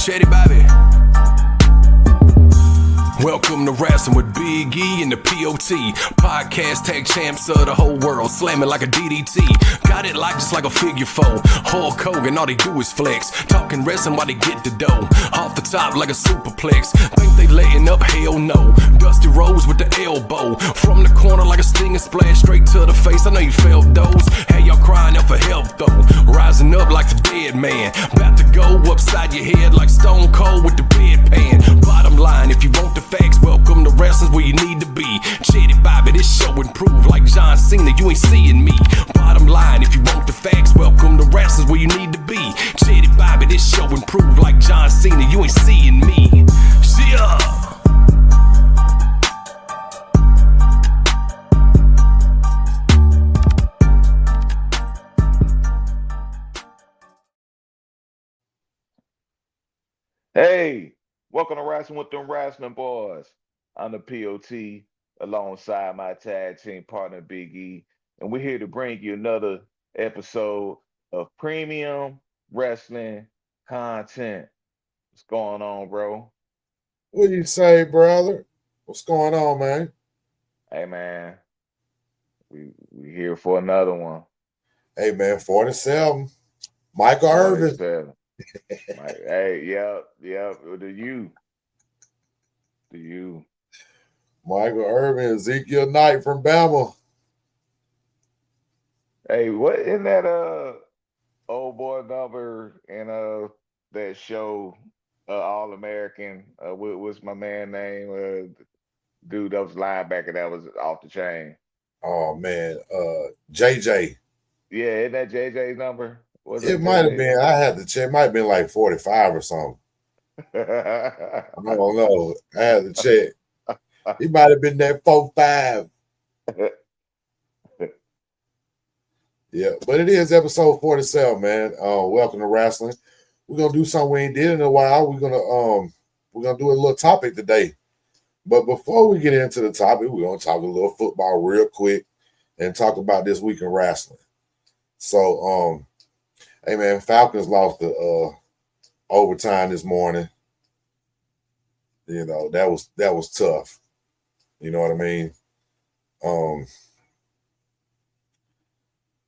Shady Bobby. Welcome to Wrasslin with Big E and the POT. Podcast tag champs of the whole world, slamming like a DDT. Got it like just like a figure four. Hulk Hogan, all they do is flex. Talking wrestling while they get the dough. Off the top like a superplex. Think they laying up, hell no. Dusty Rose with the elbow. From the corner like a stinging splash. Straight to the face, I know you felt those. Had y'all crying out for help though. Rising up like the dead man. About to go upside your head like Stone Cold with the bedpan. Bottom line, if you want the facts, welcome to Wrestling's where you need to be. Shady Bobby, this show improved like John Cena, you ain't seeing me. Bottom line, if you want the facts, welcome to Wrestling's where you need to be. Shady Bobby, this show improved like John Cena, you ain't seeing me. See ya! Hey, welcome to Wrasslin with them Wrestling Boys. I'm the POT alongside my tag team partner Big E, and we're here to bring you another episode of premium wrestling content. What's going on, bro? What do you say, brother? What's going on, man? Hey, man, we here for another one. Hey, man, 47. Michael Irvin. 47. Hey, yep, to you. Michael Irvin, Ezekiel Knight from Bama. Hey, what in that old boy number in that show All American? What's my man name? Dude that was linebacker that was off the chain. Oh man, JJ. Yeah, isn't that JJ's number? It might have been. I had to check. It might have been like 45 or something. I don't know. I had to check. He might have been there 4-5. Yeah, but it is episode 47, man. Welcome to Wrasslin. We're gonna do something we ain't did in a while. We're gonna do a little topic today. But before we get into the topic, we're gonna talk a little football real quick and talk about this week in wrestling. So, hey man, Falcons lost the overtime this morning. You know, that was tough. You know what I mean? I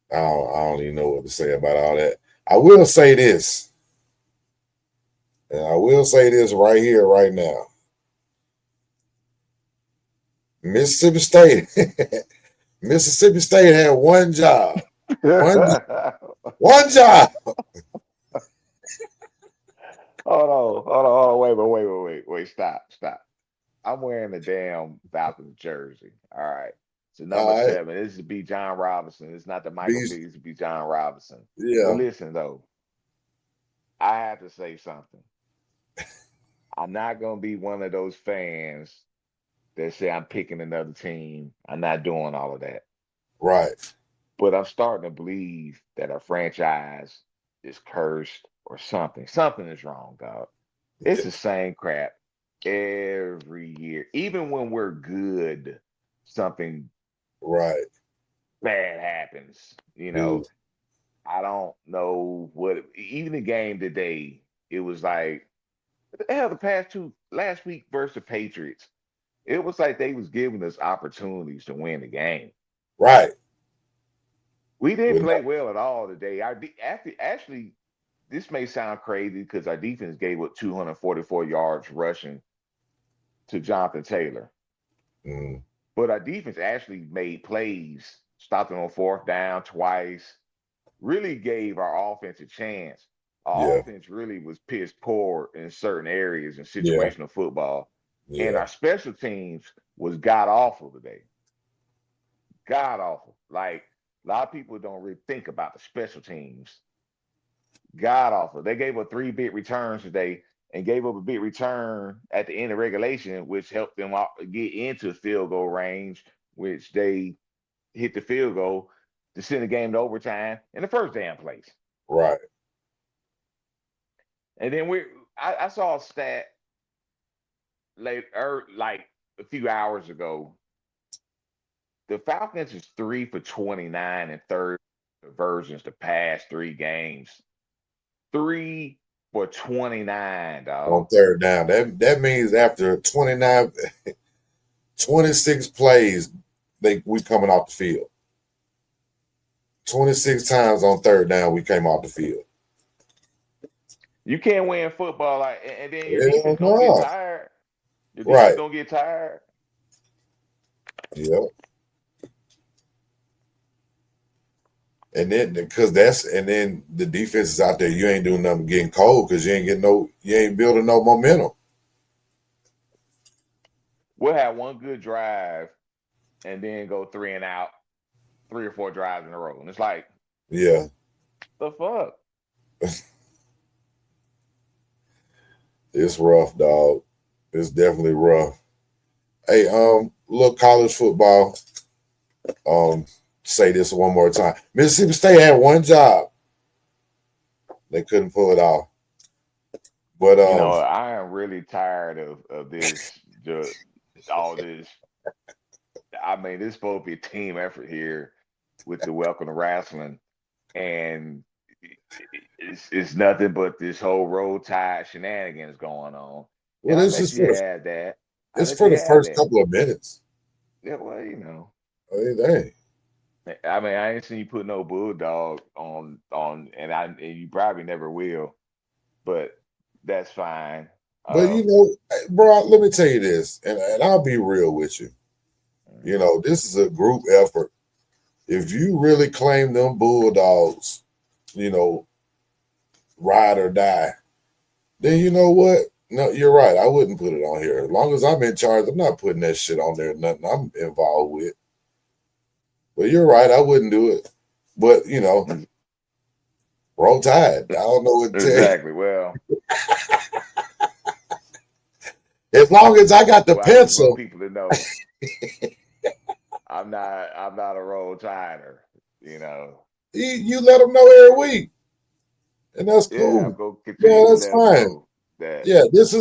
don't even know what to say about all that. I will say this. And I will say this right here, right now. Mississippi State. Mississippi State had one job. One job. Hold on. Wait. Stop. I'm wearing the damn Falcons jersey. All right. So number 7. This is B. John Robinson. It's not the Michael P. It's B. John Robinson. Yeah. But listen though, I have to say something. I'm not gonna be one of those fans that say I'm picking another team. I'm not doing all of that. Right. But I'm starting to believe that our franchise is cursed or something. Something is wrong, dog. It's the same crap every year. Even when we're good, something bad happens. You know, I don't know what. Even the game today, it was like, what the hell? Last week versus the Patriots, it was like they was giving us opportunities to win the game. Right. We didn't play well at all today. Actually, this may sound crazy because our defense gave up 244 yards rushing to Jonathan Taylor. But our defense actually made plays, stopped them on 4th down twice, really gave our offense a chance. Our offense really was piss poor in certain areas in situational football. And our special teams was god awful today. God awful. Like, a lot of people don't really think about the special teams. God awful. They gave up 3 big returns today and gave up a big return at the end of regulation, which helped them get into field goal range, which they hit the field goal to send the game to overtime in the first damn place. Right. And then I saw a stat like a few hours ago. The Falcons is 3 for 29 and third conversions the past 3 games. 3 for 29, on dog. third down. That means after 26 plays, we coming off the field. 26 times on third down, we came off the field. You can't win football and then your Yeah, defense gonna get tired. Your defense right. gonna get tired. Yep. And then the defense is out there. You ain't doing nothing getting cold because you ain't building no momentum. We'll have one good drive and then go 3 and out, 3 or 4 drives in a row. And it's like, yeah, the fuck? It's rough, dog. It's definitely rough. Hey, look, college football. Say this one more time. Mississippi State had one job. They couldn't pull it off. But I am really tired of this, all this. I mean, this supposed to be a team effort here with the Welcome to Wrasslin, and it's nothing but this whole road tide shenanigans going on. well, And this is have that. it's for the first couple of minutes. Yeah, well, Hey, I mean, I ain't seen you put no bulldog on, and you probably never will, but that's fine. but bro, let me tell you this, and I'll be real with you. This is a group effort. If you really claim them Bulldogs, ride or die, then you know what? No, you're right. I wouldn't put it on here. As long as I'm in charge, I'm not putting that shit on there. Nothing I'm involved with. But you're right. I wouldn't do it. But, roll tide. I don't know what to tell you. Exactly. Well, as long as I got the pencil. I want people to know I'm not a roll tider. You let them know every week, and that's cool. I'm gonna continue that's fine. Yeah, this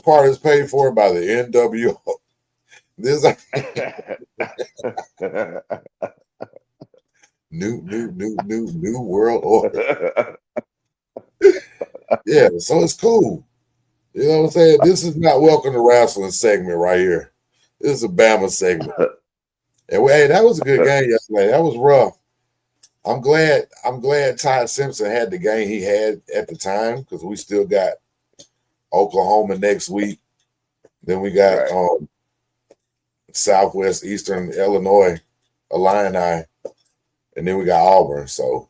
part is paid for by the NWO. This new world order. Yeah, so it's cool. You know what I'm saying? This is not Welcome to Wrasslin segment right here. This is a Bama segment. And hey, that was a good game yesterday. That was rough. I'm glad Todd Simpson had the game he had at the time because we still got Oklahoma next week. Then we got Southwest Eastern Illinois, Illini, and then we got Auburn. So,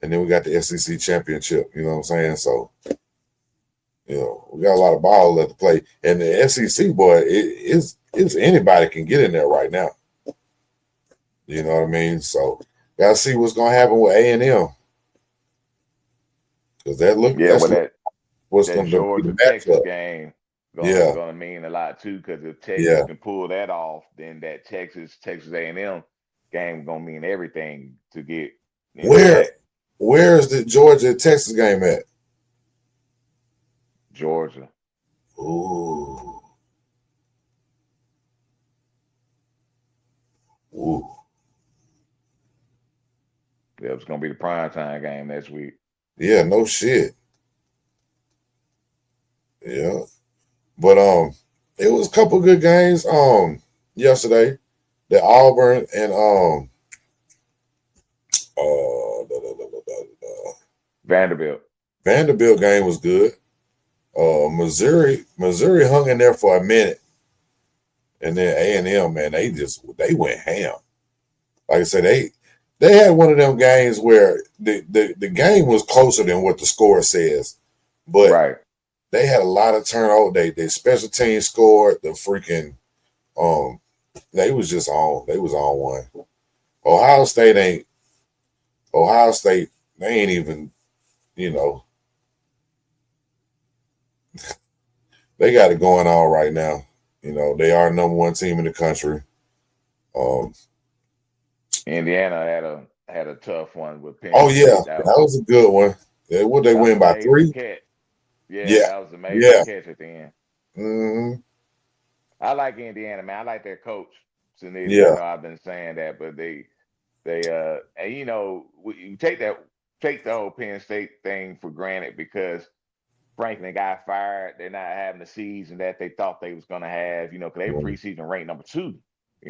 and then we got the SEC championship. You know what I'm saying? So, we got a lot of ball left to play. And the SEC, boy, it's anybody can get in there right now. You know what I mean? So, gotta see what's gonna happen with A&M because what's that gonna Georgia be the Texas matchup. game gonna mean a lot too. Because if Texas can pull that off, then that Texas A&M game gonna mean everything to get. Where is the Georgia Texas game at? Georgia. Ooh. Yeah, it's gonna be the primetime game next week. Yeah, no shit. Yeah, but it was a couple good games yesterday. The Auburn and Vanderbilt game was good. Missouri hung in there for a minute, and then A&M, man, they went ham. Like I said, they had one of them games where the game was closer than what the score says, but they had a lot of turnover. They special teams scored. The freaking they was just on. They was on one. Ohio State, they ain't even, they got it going on right now. They are number one team in the country. Indiana had a tough one with Penn State. That was a good one. Would they win by 3? Yeah, that was amazing catch at the end. Mm-hmm. I like Indiana, man. I like their coach. I know I've been saying that, but they and you take that take the whole Penn State thing for granted because Franklin got fired. They're not having the season that they thought they was going to have, because they were preseason ranked number 2.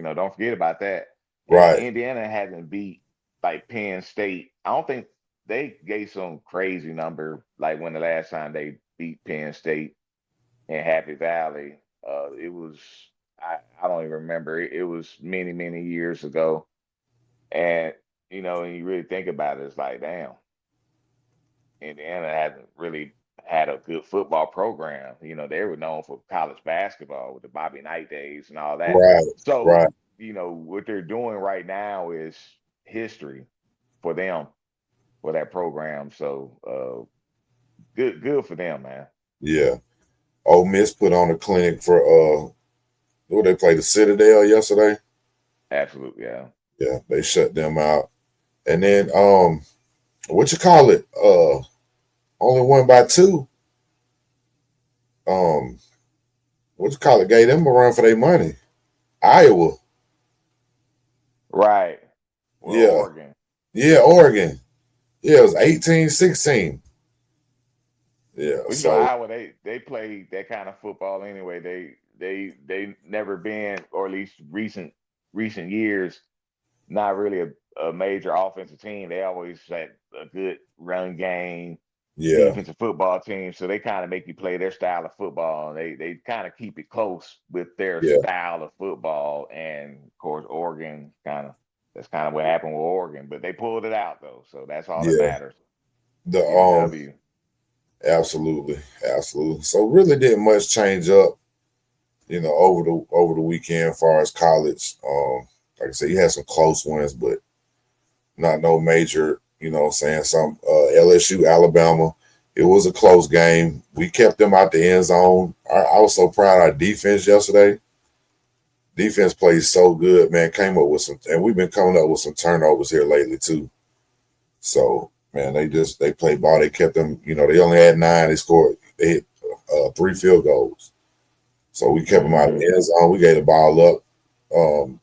Don't forget about that. And Right. Indiana hasn't beat like Penn State. I don't think they gave some crazy number like when the last time they beat Penn State in Happy Valley. It was I don't even remember. It was many, many years ago. And and you really think about it, it's like, damn, Indiana hasn't really had a good football program. They were known for college basketball with the Bobby Knight days and all that. Right. So, Right. what they're doing right now is history for them, for that program. So, good for them, man. Yeah. Ole Miss put on a clinic for what they played the Citadel yesterday. Absolutely, yeah. Yeah, they shut them out. And then what you call it? Only won by 2. What you call it? Gave them a run for their money. Iowa. Right. Well, Yeah. Oregon. Yeah, Oregon. Yeah, it was 18-16. Yeah. Well, So Iowa, they played that kind of football anyway. They never been, or at least recent years, not really a major offensive team. They always had a good run game, yeah, defensive football team. So they kind of make you play their style of football. And they kind of keep it close with their yeah, style of football. And of course, Oregon that's kind of what happened with Oregon. But they pulled it out though, so that's all that yeah. matters. The Get a W. absolutely. So really didn't much change up, over the weekend as far as college. Like I said, you had some close ones, but not no major, saying some LSU, Alabama. It was a close game. We kept them out the end zone. I was so proud of our defense yesterday. Defense played so good, man. Came up with some, and we've been coming up with some turnovers here lately too. So, man, they played ball. They kept them, they only had 9. They hit 3 field goals. So we kept them out of the end zone. We gave the ball up on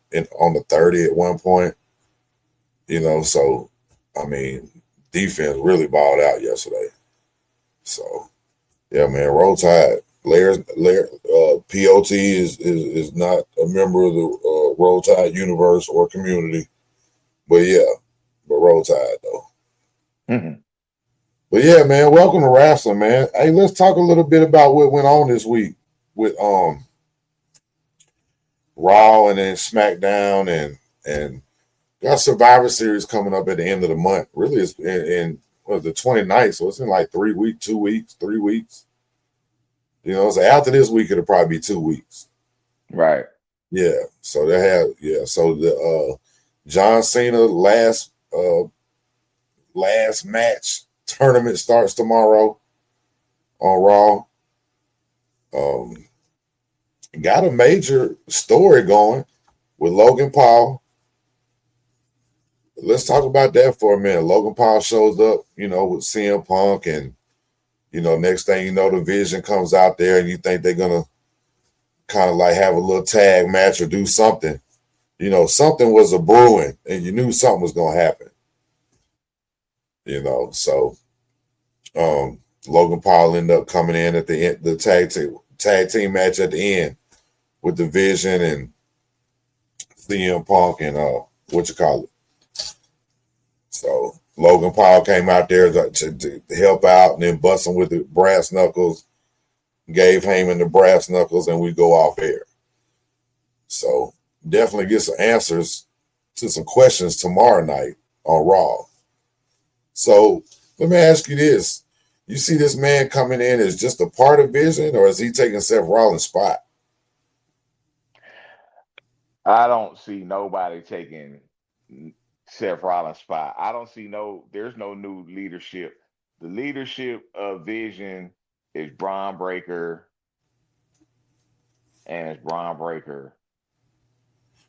the 30 at one point. So I mean, defense really balled out yesterday. So yeah, man, roll tide. POT is not a member of the Roll Tide universe or community, but roll tide though. Mm-hmm. But yeah, man, welcome to Wrasslin, man. Hey, let's talk a little bit about what went on this week with Raw and then SmackDown and got Survivor Series coming up at the end of the month. Really, it's in the 29th, so it's in like 3 weeks, 2 weeks, 3 weeks. So after this week, it'll probably be 2 weeks. Right. Yeah. So So the John Cena last match tournament starts tomorrow on Raw. Got a major story going with Logan Paul. Let's talk about that for a minute. Logan Paul shows up, with CM Punk, and next thing you know, the Vision comes out there, and you think they're gonna kind of like have a little tag match or do something. Something was a brewing, and you knew something was gonna happen. So Logan Paul ended up coming in at the end, the tag team match at the end with the Vision and CM Punk and So Logan Paul came out there to help out and then bust him with the brass knuckles, gave Heyman the brass knuckles, and we go off air. So definitely get some answers to some questions tomorrow night on Raw. So let me ask you this. You see this man coming in as just a part of Vision, or is he taking Seth Rollins' spot? I don't see nobody taking Seth Rollins' spot. I don't see there's no new leadership. The leadership of Vision is Braun Breaker, and it's Braun Breaker,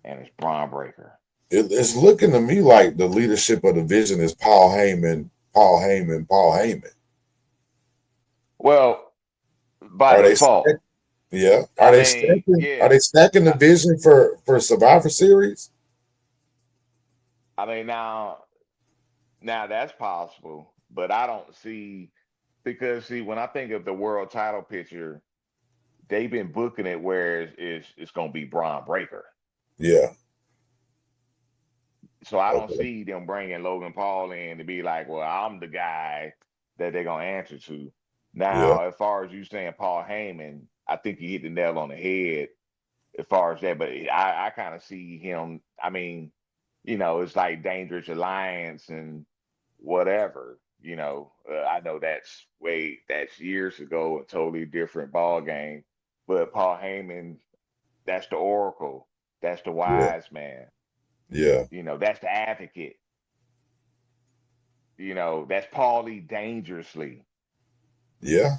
and it's Braun Breaker. It's looking to me like the leadership of the Vision is Paul Heyman. Well, by default. Yeah. Are they stacking the Vision for Survivor Series? I mean, now Now that's possible, but I don't see because see when I think of the world title picture, they've been booking it where it's going to be Braun Breaker. Yeah. So I don't Okay. see them bringing Logan Paul in to be like, well, I'm the guy that they're going to answer to. Yeah. Now, as far as you saying Paul Heyman, I think you hit the nail on the head as far as that. But I kind of see him. I mean, it's like Dangerous Alliance and whatever. I know that's years ago, a totally different ball game. But Paul Heyman, that's the Oracle, that's the Yeah. wise man. Yeah. That's the advocate. That's Paulie dangerously. Yeah.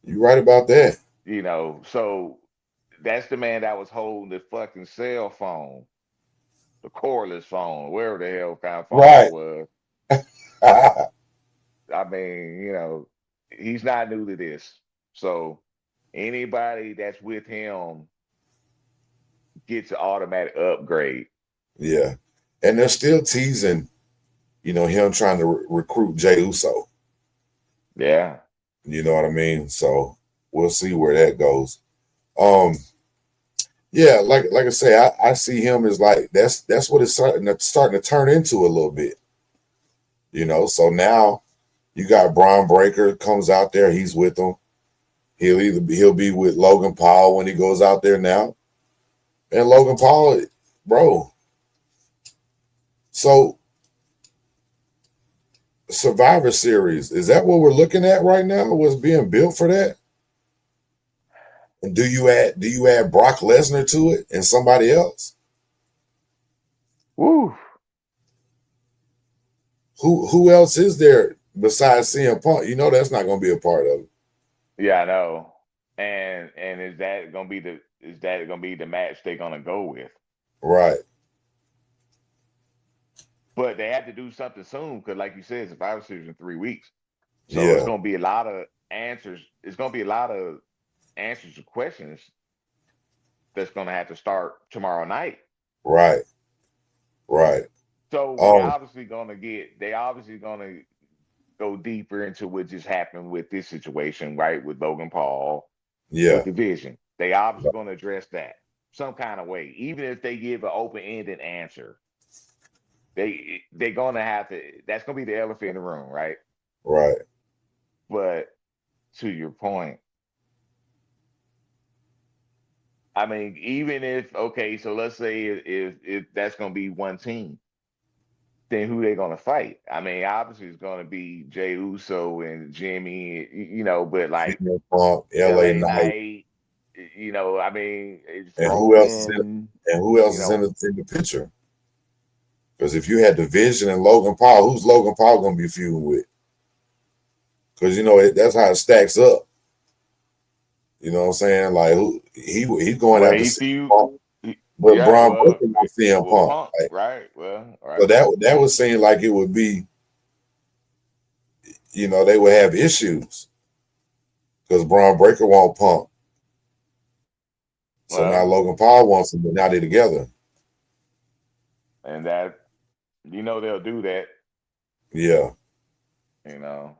You're right about that. So that's the man that was holding the fucking cell phone, the cordless phone, wherever the hell kind of phone it Right. was. I mean, he's not new to this. So anybody that's with him gets an automatic upgrade. Yeah. And they're still teasing, him trying to recruit Jey Uso. Yeah. You know what I mean? So we'll see where that goes. Yeah, like I say, I see him as like that's what it's starting to turn into a little bit. So now you got Braun Breaker comes out there, he's with them. He'll be with Logan Paul when he goes out there now. And Logan Paul, bro. So Survivor Series, is that what we're looking at right now? What's being built for that? And do you add Brock Lesnar to it and somebody else? Woo. Who else is there besides CM Punk? That's not going to be a part of it. Yeah, I know. And is that gonna be the match they're gonna go with? Right. But they have to do something soon because, like you said, Survivor Series in 3 weeks. So it's Yeah. gonna be a lot of answers. It's gonna be a lot of answers to questions that's gonna have to start tomorrow night. Right. Right. So they obviously gonna go deeper into what just happened with this situation, right? With Logan Paul, Yeah. with the Vision. They obviously gonna address that some kind of way, even if they give an open-ended answer. They're gonna have to. That's gonna be the elephant in the room, right? Right. But to your point, I mean, even if okay, so let's say if that's gonna be one team, then who they gonna fight? I mean, obviously it's gonna be Jey Uso and Jimmy, but like CM Punk, LA LA Knight, Knight, I mean, it's and who else is Roman, in the picture? Because if you had the Vision and Logan Paul, who's Logan Paul going to be feuding with? Because that's how it stacks up. You know what I'm saying? Like he's going well, after he CM feud, Punk, but yeah, Braun well, Breaker wants CM well, Punk. Punk, Like, right? Well, so right. that would seem like it would be, they would have issues because Braun Breaker won't Punk. So now Well, Logan Paul wants him, but now they're together. and that they'll do that, Yeah, you know.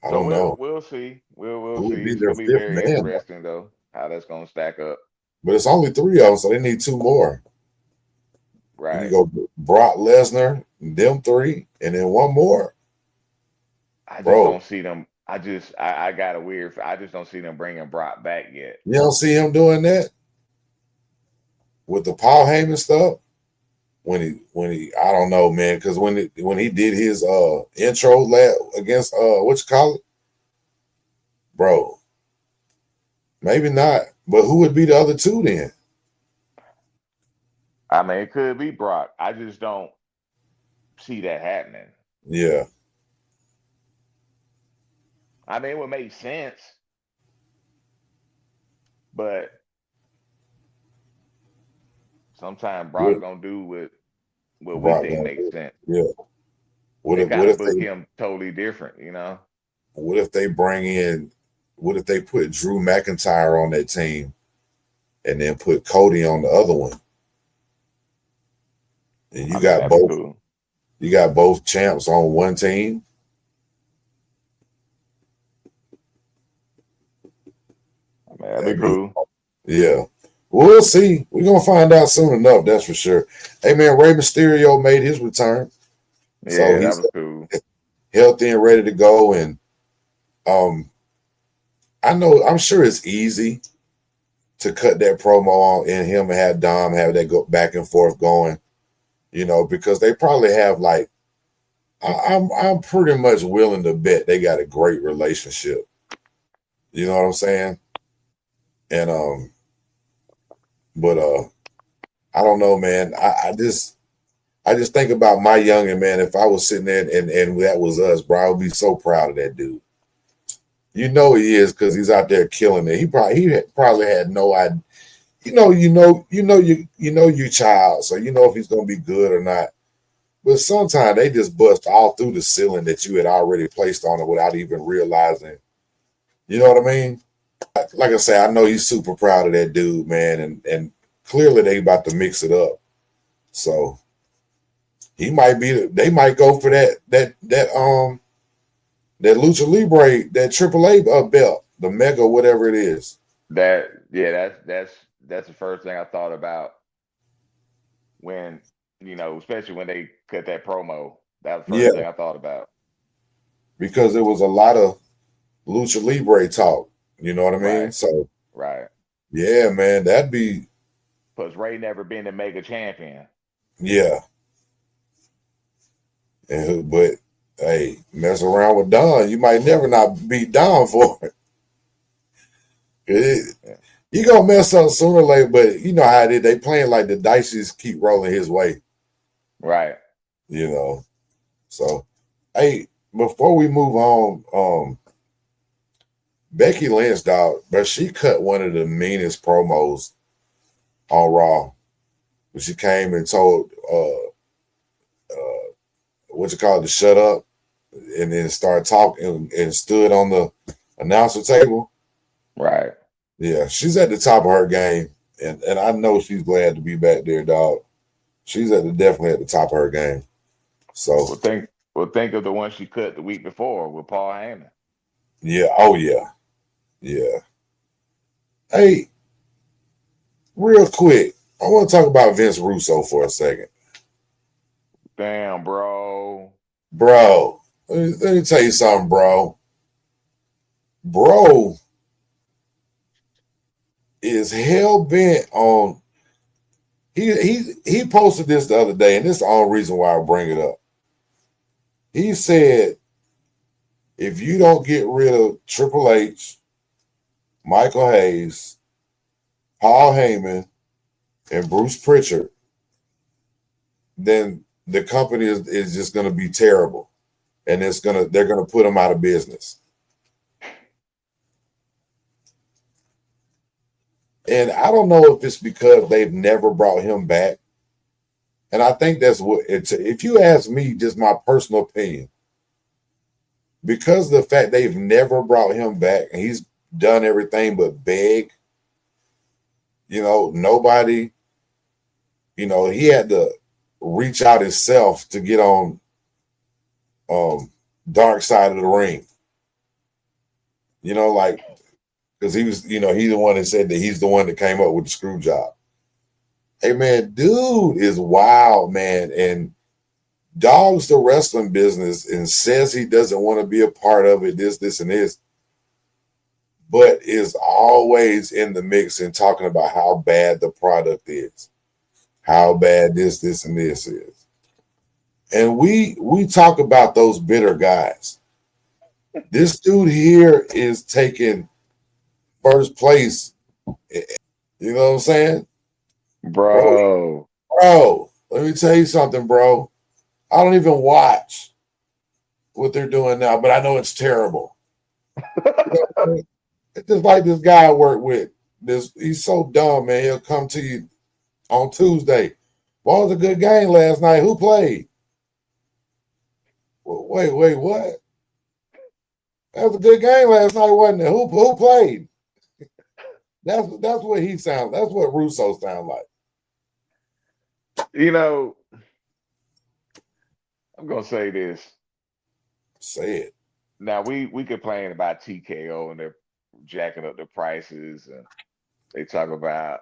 I So don't know we'll see. We'll who would see. be It's their gonna be fifth very man, interesting though, how that's gonna stack up. but it's only 3 of them, so they need 2 more. You can Right. go Brock Lesnar, them 3, and then 1 more, I just bro. don't see them. I got a weird. I just don't see them bringing Brock back yet. You don't see him doing that with the Paul Heyman stuff. When he I don't know, man, because when he did his intro lab against what you call it, bro, maybe not. But who would be the other 2 then? I mean, it could be Brock. I just don't see that happening. Yeah, I mean, it would make sense, but sometimes Brock what don't do what we Brock think gonna makes do? sense. Yeah. What They if kind of book him totally different, what if they bring in what if they put Drew McIntyre on that team and then put Cody on the other one? And I you mean, got that'd be both cool. You got both champs on one team. Man, that'd be cool. Yeah. We'll see. We're gonna find out soon enough, that's for sure. Hey man, Rey Mysterio made his return. So Yeah, that he's was cool. healthy and ready to go. And um I'm sure it's easy to cut that promo on in him and have Dom have that go back and forth going, because they probably have like I'm pretty much willing to bet they got a great relationship. You know what I'm saying? And but I don't know, man. I just think about my youngin', man. If I was sitting there and that was us, bro, I would be so proud of that dude. You know he is because he's out there killing it. He probably had no idea. Your child, so you know if he's gonna be good or not. But sometimes they just bust all through the ceiling that you had already placed on it without even realizing. You know what I mean? Like I say, I know he's super proud of that dude, man, and clearly they about to mix it up. So he might be. They might go for that Lucha Libre, that AAA belt, the Mega, whatever it is. That's the first thing I thought about when, especially when they cut that promo. That was the Yeah, first thing I thought about. because there was a lot of Lucha Libre talk. You know what I mean? Right, So right. yeah, man, that'd be Because Ray never been the mega champion. yeah. But hey, mess around with Don, you might never not beat Don for it. Yeah. You gonna mess up sooner or later, but you know how it is. They playing like the dice just keep rolling his way. Right. You know. So hey, before we move on, Becky Lynch, dog, but she cut one of the meanest promos on Raw. When she came and told what you call it, to shut up, and then started talking and stood on the announcer table. Right. Yeah, she's at the top of her game, and I know she's glad to be back there, dog. She's definitely at the top of her game. So Well think of the one she cut the week before with Paul Heyman. yeah, oh yeah, yeah. Hey, real quick, I want to talk about Vince Russo for a second, Damn, bro. bro. Let me tell you something, bro. Bro is hell bent on. He posted this the other day, and this is the only reason why I bring it up. He said, if you don't get rid of Triple H, Michael Hayes, Paul Heyman, and Bruce Pritchard, then the company is just going to be terrible, and they're going to put them out of business. And I don't know if it's because they've never brought him back, and I think that's what it's. If you ask me, just my personal opinion, because of the fact they've never brought him back, and he's done everything but beg. Nobody. He had to reach out himself to get on dark side of the ring. Like because he was, he's the one that said that he's the one that came up with the screw job. Hey man, dude is wild, man, and dogs the wrestling business and says he doesn't want to be a part of it, this, and this, but is always in the mix and talking about how bad the product is, how bad this, and this is. And we talk about those bitter guys. This dude here is taking first place. You know what I'm saying? Bro. Bro, let me tell you something, bro. I don't even watch what they're doing now, but I know it's terrible. It's just like this guy I work with. He's so dumb, man. He'll come to you on Tuesday. What was a good game last night? Who played? Well, wait, what? That was a good game last night, wasn't it? Who played? That's what he sounds. That's what Russo sounds like. You know, I'm gonna say this. Say it. Now we complain about TKO and they're jacking up the prices, and they talk about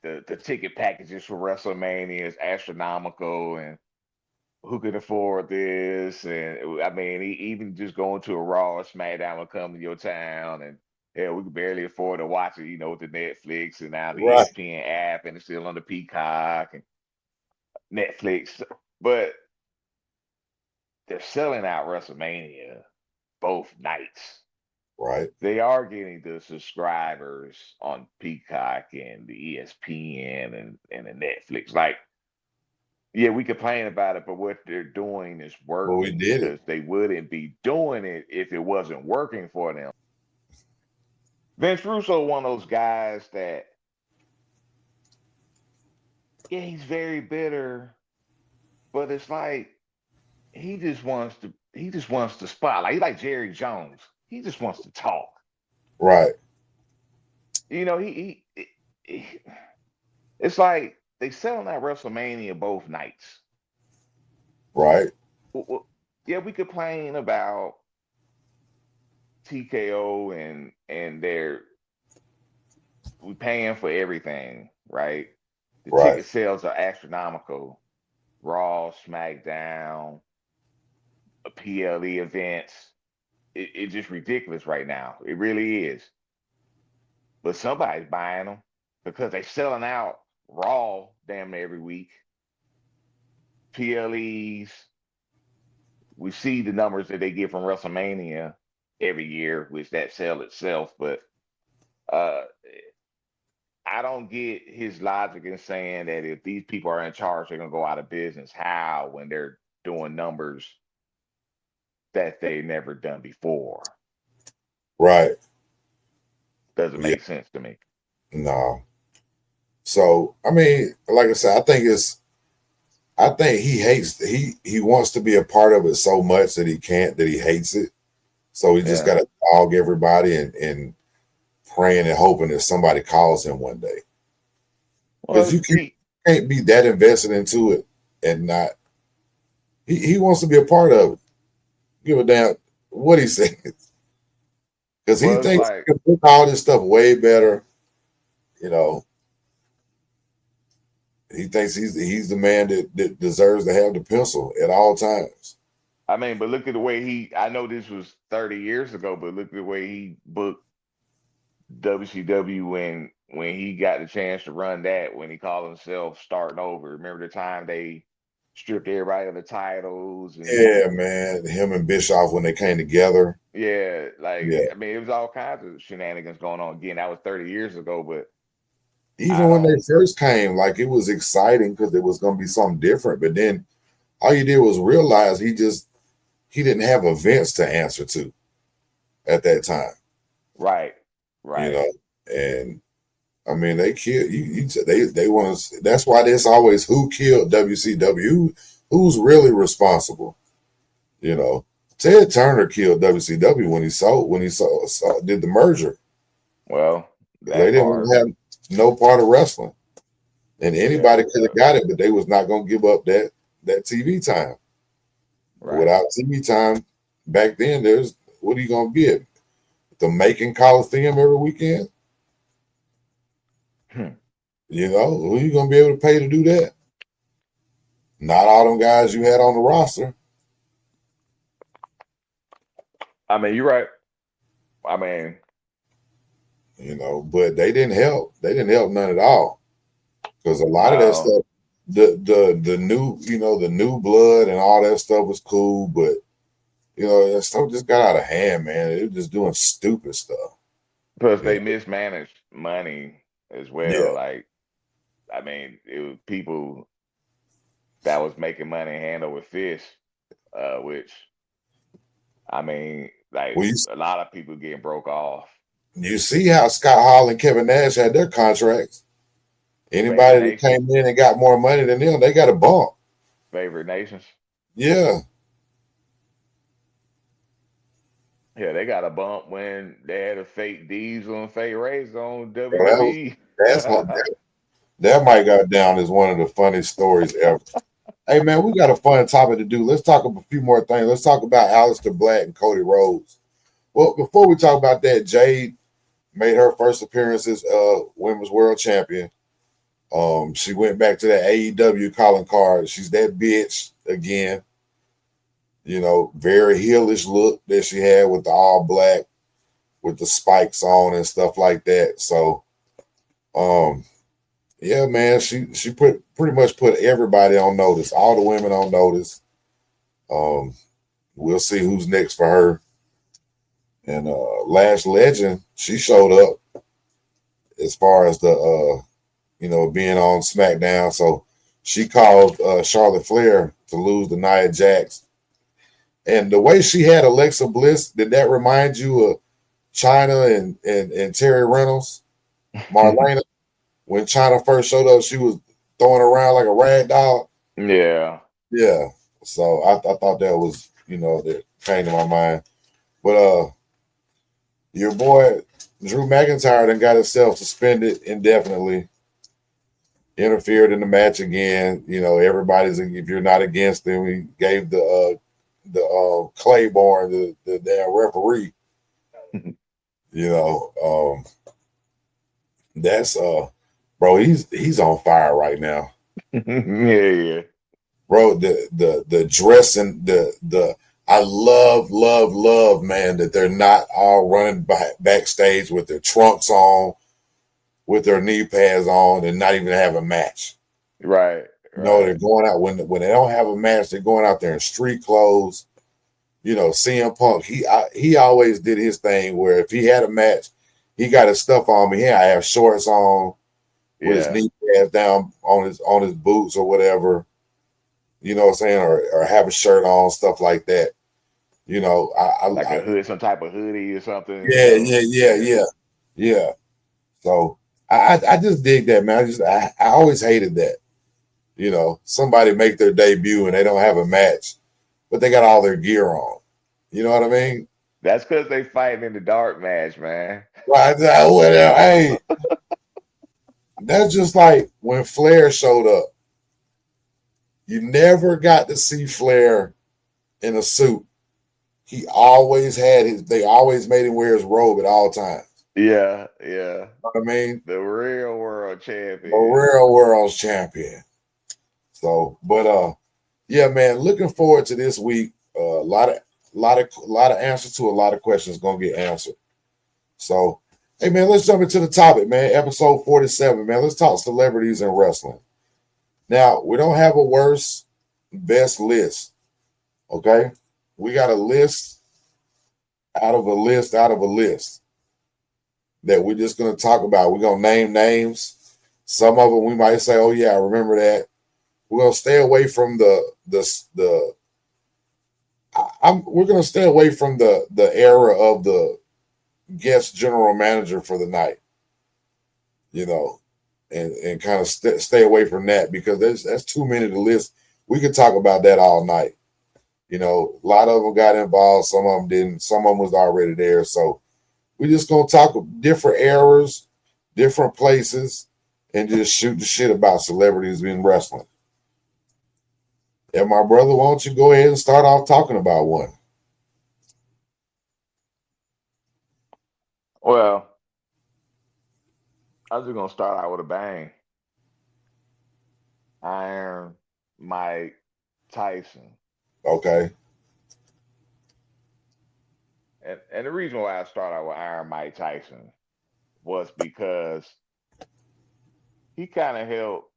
the ticket packages for WrestleMania is astronomical, and who can afford this? And I mean, even just going to a Raw or SmackDown will come to your town, and hell, we can barely afford to watch it, with the Netflix and now the Right. ESPN app, and it's still on the Peacock and Netflix. But they're selling out WrestleMania both nights. Right. They are getting the subscribers on Peacock and the ESPN and the Netflix. Like, yeah, we complain about it, but what they're doing is Well, we working did it. because they wouldn't be doing it if it wasn't working for them. Vince Russo, one of those guys that, yeah, he's very bitter, but it's like he just wants to spotlight. He's like Jerry Jones. He just wants to talk. Right. You know, he it's like they selling out WrestleMania both nights. Right. Yeah, we complain about TKO and we paying for everything, right? The Right. ticket sales are astronomical. Raw, SmackDown, PLE events. It's just ridiculous right now. It really is. But somebody's buying them because they're selling out Raw damn near every week. PLEs, we see the numbers that they get from WrestleMania every year, which that sell itself. But uh, I don't get his logic in saying that if these people are in charge, they're gonna go out of business. How when they're doing numbers that they never done before? Right. Doesn't Yeah. make sense to me. No. So I mean, like I said, I think he wants to be a part of it so much that he can't, that he hates it. So he just Yeah. gotta dog everybody and praying and hoping that somebody calls him one day. Because Well, you can't be that invested into it and not he wants to be a part of it. Give a damn what he says. Because he it's thinks like, he can book all this stuff way better, you know. He thinks he's the man that deserves to have the pencil at all times. I mean, but look at the way I know this was 30 years ago, but look at the way he booked WCW when he got the chance to run that, when he called himself starting over. Remember the time they stripped everybody of the titles and Yeah, man. Him and Bischoff when they came together. yeah, like Yeah. I mean, it was all kinds of shenanigans going on. Again, that was 30 years ago, but I Even when they don't first came, like it was exciting because it was gonna be something different. But then all you did was realize he didn't have events to answer to at that time, right, you right. know. And I mean, they killed you. They want to. That's why there's always who killed WCW. Who's really responsible? You know, Ted Turner killed WCW when he did the merger. Well, They that didn't want part, to have no part of wrestling, and yeah, anybody could have got it, but they was not going to give up that TV time. right. Without TV time back then, there's what are you going to get? The Macon Coliseum every weekend? Hmm. You know, who you going to be able to pay to do that? Not all them guys you had on the roster. I mean, you're right. I mean, You know, but they didn't help. They didn't help none at all because a lot of that no, stuff, the new, the new blood and all that stuff was cool, but that stuff just got out of hand, man. They were just doing stupid stuff. plus You they know? mismanaged money as well. Yeah. Like, I mean, it was people that was making money hand over fist, which I mean, like Well, a lot of people getting broke off. you see how Scott Hall and Kevin Nash had their contracts. Favorite Anybody that nations, came in and got more money than them, they got a bump. favorite nations. Yeah. Yeah, they got a bump when they had a fake Diesel and fake Razor on Well, WWE. that's what that might go down as one of the funniest stories ever. Hey man, we got a fun topic to do. Let's talk a few more things. Let's talk about Aleister Black and Cody Rhodes. Well, before we talk about that, Jade made her first appearance as women's world champion. She went back to that AEW calling card. She's that bitch again. You know, very heelish look that she had with the all black, with the spikes on and stuff like that. So, yeah, man, she pretty much put everybody on notice, all the women on notice. We'll see who's next for her. And Lash Legend, she showed up as far as the being on SmackDown. So she called Charlotte Flair to lose to Nia Jax. And the way she had Alexa Bliss, did that remind you of Chyna and Terry Reynolds? Marlena, when Chyna first showed up, she was throwing around like a rag doll. Yeah. Yeah. So I thought that was, that came to my mind. But your boy Drew McIntyre done got himself suspended indefinitely. Interfered in the match again. Everybody's, if you're not against him, he gave the Claiborne, the damn referee. That's bro, he's on fire right now. Yeah. Bro, the dressing, the I love, man, that they're not all running backstage with their trunks on, with their knee pads on, and not even have a match. Right. No, they're going out when they don't have a match. They're going out there in street clothes. CM Punk, he always did his thing where if he had a match, he got his stuff on me. I have shorts on with his knee pads down on his boots or whatever. You know what I'm saying, or have a shirt on, stuff like that. I like a hood, some type of hoodie or something. Yeah. So I just dig that, man. I always hated that. Somebody make their debut and they don't have a match, but they got all their gear on. You know what I mean? That's because they fighting in the dark match, man. Right. Hey, that's just like when Flair showed up. You never got to see Flair in a suit. He always they always made him wear his robe at all times. Yeah. You know what I mean? The real world champion. The real world champion. So, but yeah, man, looking forward to this week. A lot of answers to a lot of questions gonna get answered. So, hey man, let's jump into the topic, man. Episode 47, man. Let's talk celebrities in wrestling. Now, we don't have a worst, best list. Okay? We got a list out of a list out of a list that we're just gonna talk about. We're gonna name names. Some of them we might say, oh yeah, I remember that. We're gonna stay away from we're gonna stay away from the era of the guest general manager for the night, and kind of stay away from that because that's too many to list. We could talk about that all night. A lot of them got involved, some of them didn't, some of them was already there. So we're just gonna talk different eras, different places, and just shoot the shit about celebrities in wrestling. And my brother, why don't you go ahead and start off talking about one? Well, I'm just gonna start out with a bang. Iron Mike Tyson. Okay. And the reason why I start out with Iron Mike Tyson was because he kind of helped,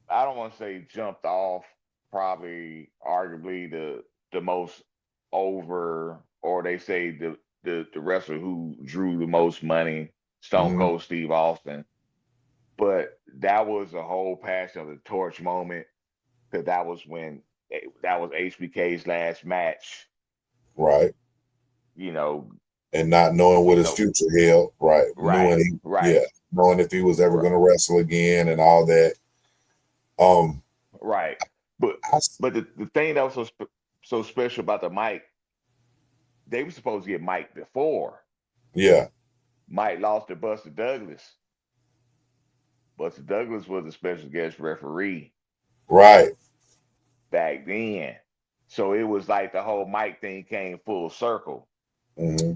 I don't want to say jumped off, probably arguably the most over, or they say the wrestler who drew the most money, Stone Cold Steve Austin. But that was the whole passion of the torch moment, because that was HBK's last match. Right. And not knowing what his future held. Right. Right. Knowing if he was ever going to wrestle again and all that. Right. But the thing that was so special about the Mike, they were supposed to get Mike before. Yeah. Mike lost to Buster Douglas. Buster Douglas was a special guest referee. Right. back then. So it was like the whole Mike thing came full circle. Mm-hmm.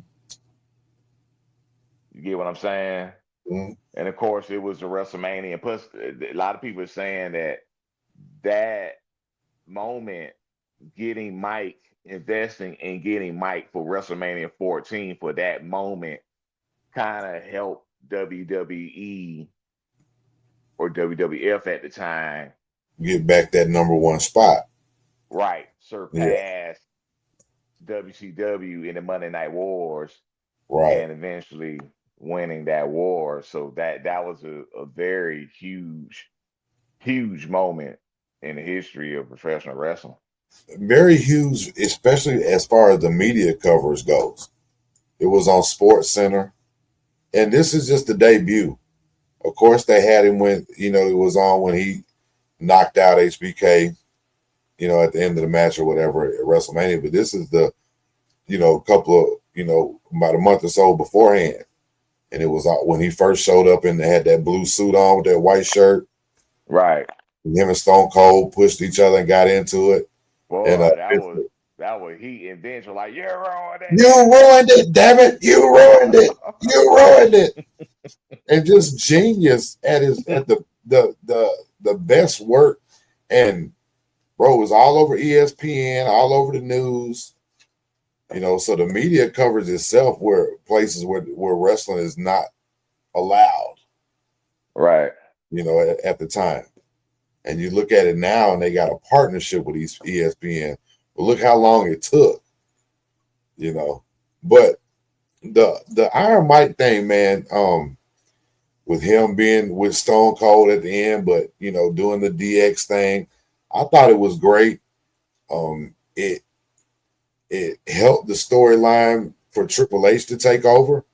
You get what I'm saying? Mm-hmm. And of course, it was the WrestleMania. Plus, a lot of people are saying that moment, getting Mike, investing in getting Mike for WrestleMania 14 for that moment, kind of helped WWE or WWF at the time, Get back that number one spot. right, Yeah, surpass WCW in the Monday Night Wars, right. and eventually winning that war. So that was a very huge moment in the history of professional wrestling. Very huge, especially as far as the media coverage goes. It was on Sports Center, and this is just the debut. Of course, they had him when it was on when he knocked out HBK, at the end of the match or whatever at WrestleMania. But this is the couple of about a month or so beforehand, and it was when he first showed up and they had that blue suit on with that white shirt. Right. Him and Stone Cold pushed each other and got into it. And Boy, that was he and Vince were like, "You ruined it, you damn ruined it, damn it! You ruined it! You ruined it!" And just genius at the best work. And bro, it was all over ESPN, all over the news. So the media covers itself where places where wrestling is not allowed. Right. At the time. And you look at it now, and they got a partnership with ESPN. But look how long it took. But the Iron Mike thing, man, with him being with Stone Cold at the end, but doing the DX thing, I thought it was great. It helped the storyline for Triple H to take over.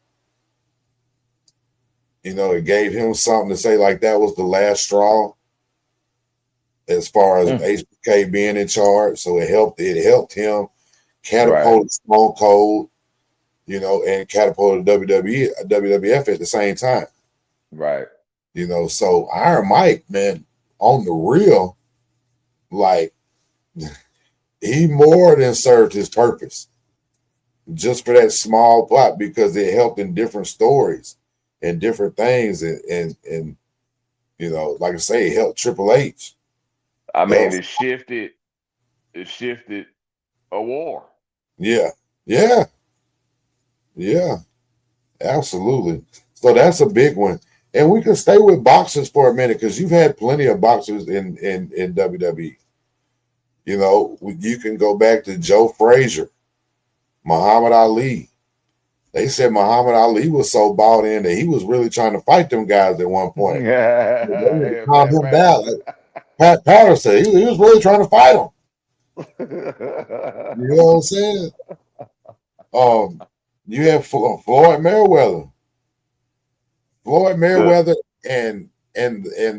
It gave him something to say, like that was the last straw as far as HBK being in charge. So it helped him catapult Stone Cold, and catapulted WWF at the same time. Right. So Iron Mike, man, on the real, like he more than served his purpose just for that small plot, because it helped in different stories and different things, and like I say, it helped Triple H. I mean, it shifted a war. Yeah, absolutely. So that's a big one. And we can stay with boxers for a minute, because you've had plenty of boxers in WWE. You can go back to Joe Frazier, Muhammad Ali. They said Muhammad Ali was so bought in that he was really trying to fight them guys at one point. They wanted to Yeah, calm Pat him down. Patterson. Like Pat Patterson, he was really trying to fight him. You know what I'm saying? You have Floyd Mayweather. Floyd The Mayweather and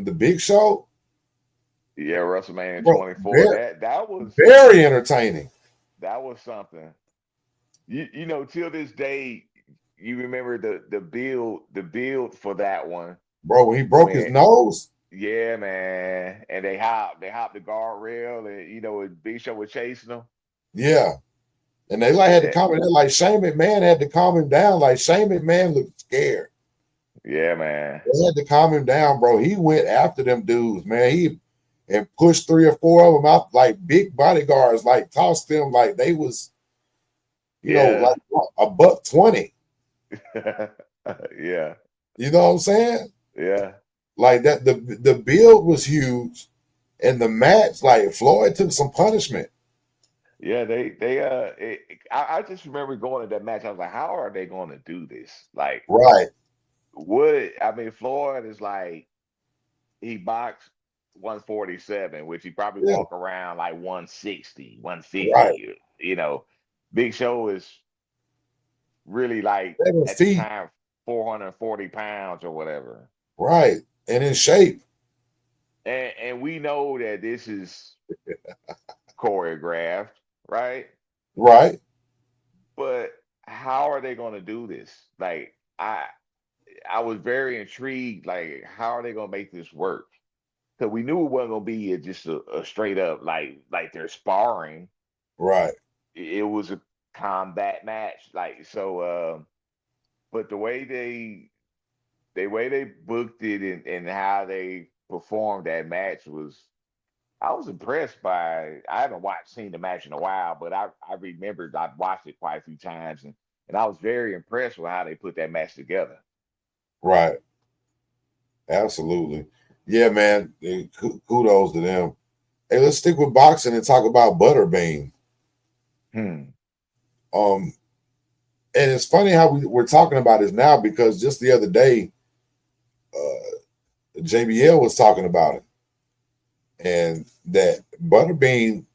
the Big Show. Yeah, WrestleMania Bro, 24. That was very entertaining. something. Till this day, you remember the build for that one Bro, when he broke his when nose. yeah, man, and they hopped the guardrail, and Big Show was chasing them. Yeah. And they had to Yeah, calm him down. Like Shane McMahon had to calm him down. Like Shane McMahon looked scared. yeah, man. They had to calm him down, bro. He went after them dudes, man. And pushed 3 or 4 of them out like big bodyguards, like tossed them like they was, Yeah, like a $120. yeah, You know what I'm saying? yeah. Like that, the build was huge, and the match, like Floyd took some punishment. Yeah, I just remember going to that match. I was like, how are they going to do this? Like, Right, Floyd is like, he boxed 147, which he probably yeah, walk around like 160, right. 150. Big Show is really like 7 at the feet, time 440 pounds or whatever. right, and in shape. And we know that this is choreographed, right? Right. But how are they going to do this? I was very intrigued. Like, how are they going to make this work? because we knew it wasn't gonna be just a straight up like they're sparring. Right. It was a combat match, like so. But the way they booked it and how they performed that match was, I was impressed by. I haven't seen the match in a while, but I remembered I've watched it quite a few times, and I was very impressed with how they put that match together. Right. Absolutely. Yeah, man. Kudos to them. Hey, let's stick with boxing and talk about Butterbean. Hmm. Um, and it's funny how we're talking about this now because just the other day, JBL was talking about it, and that Butterbean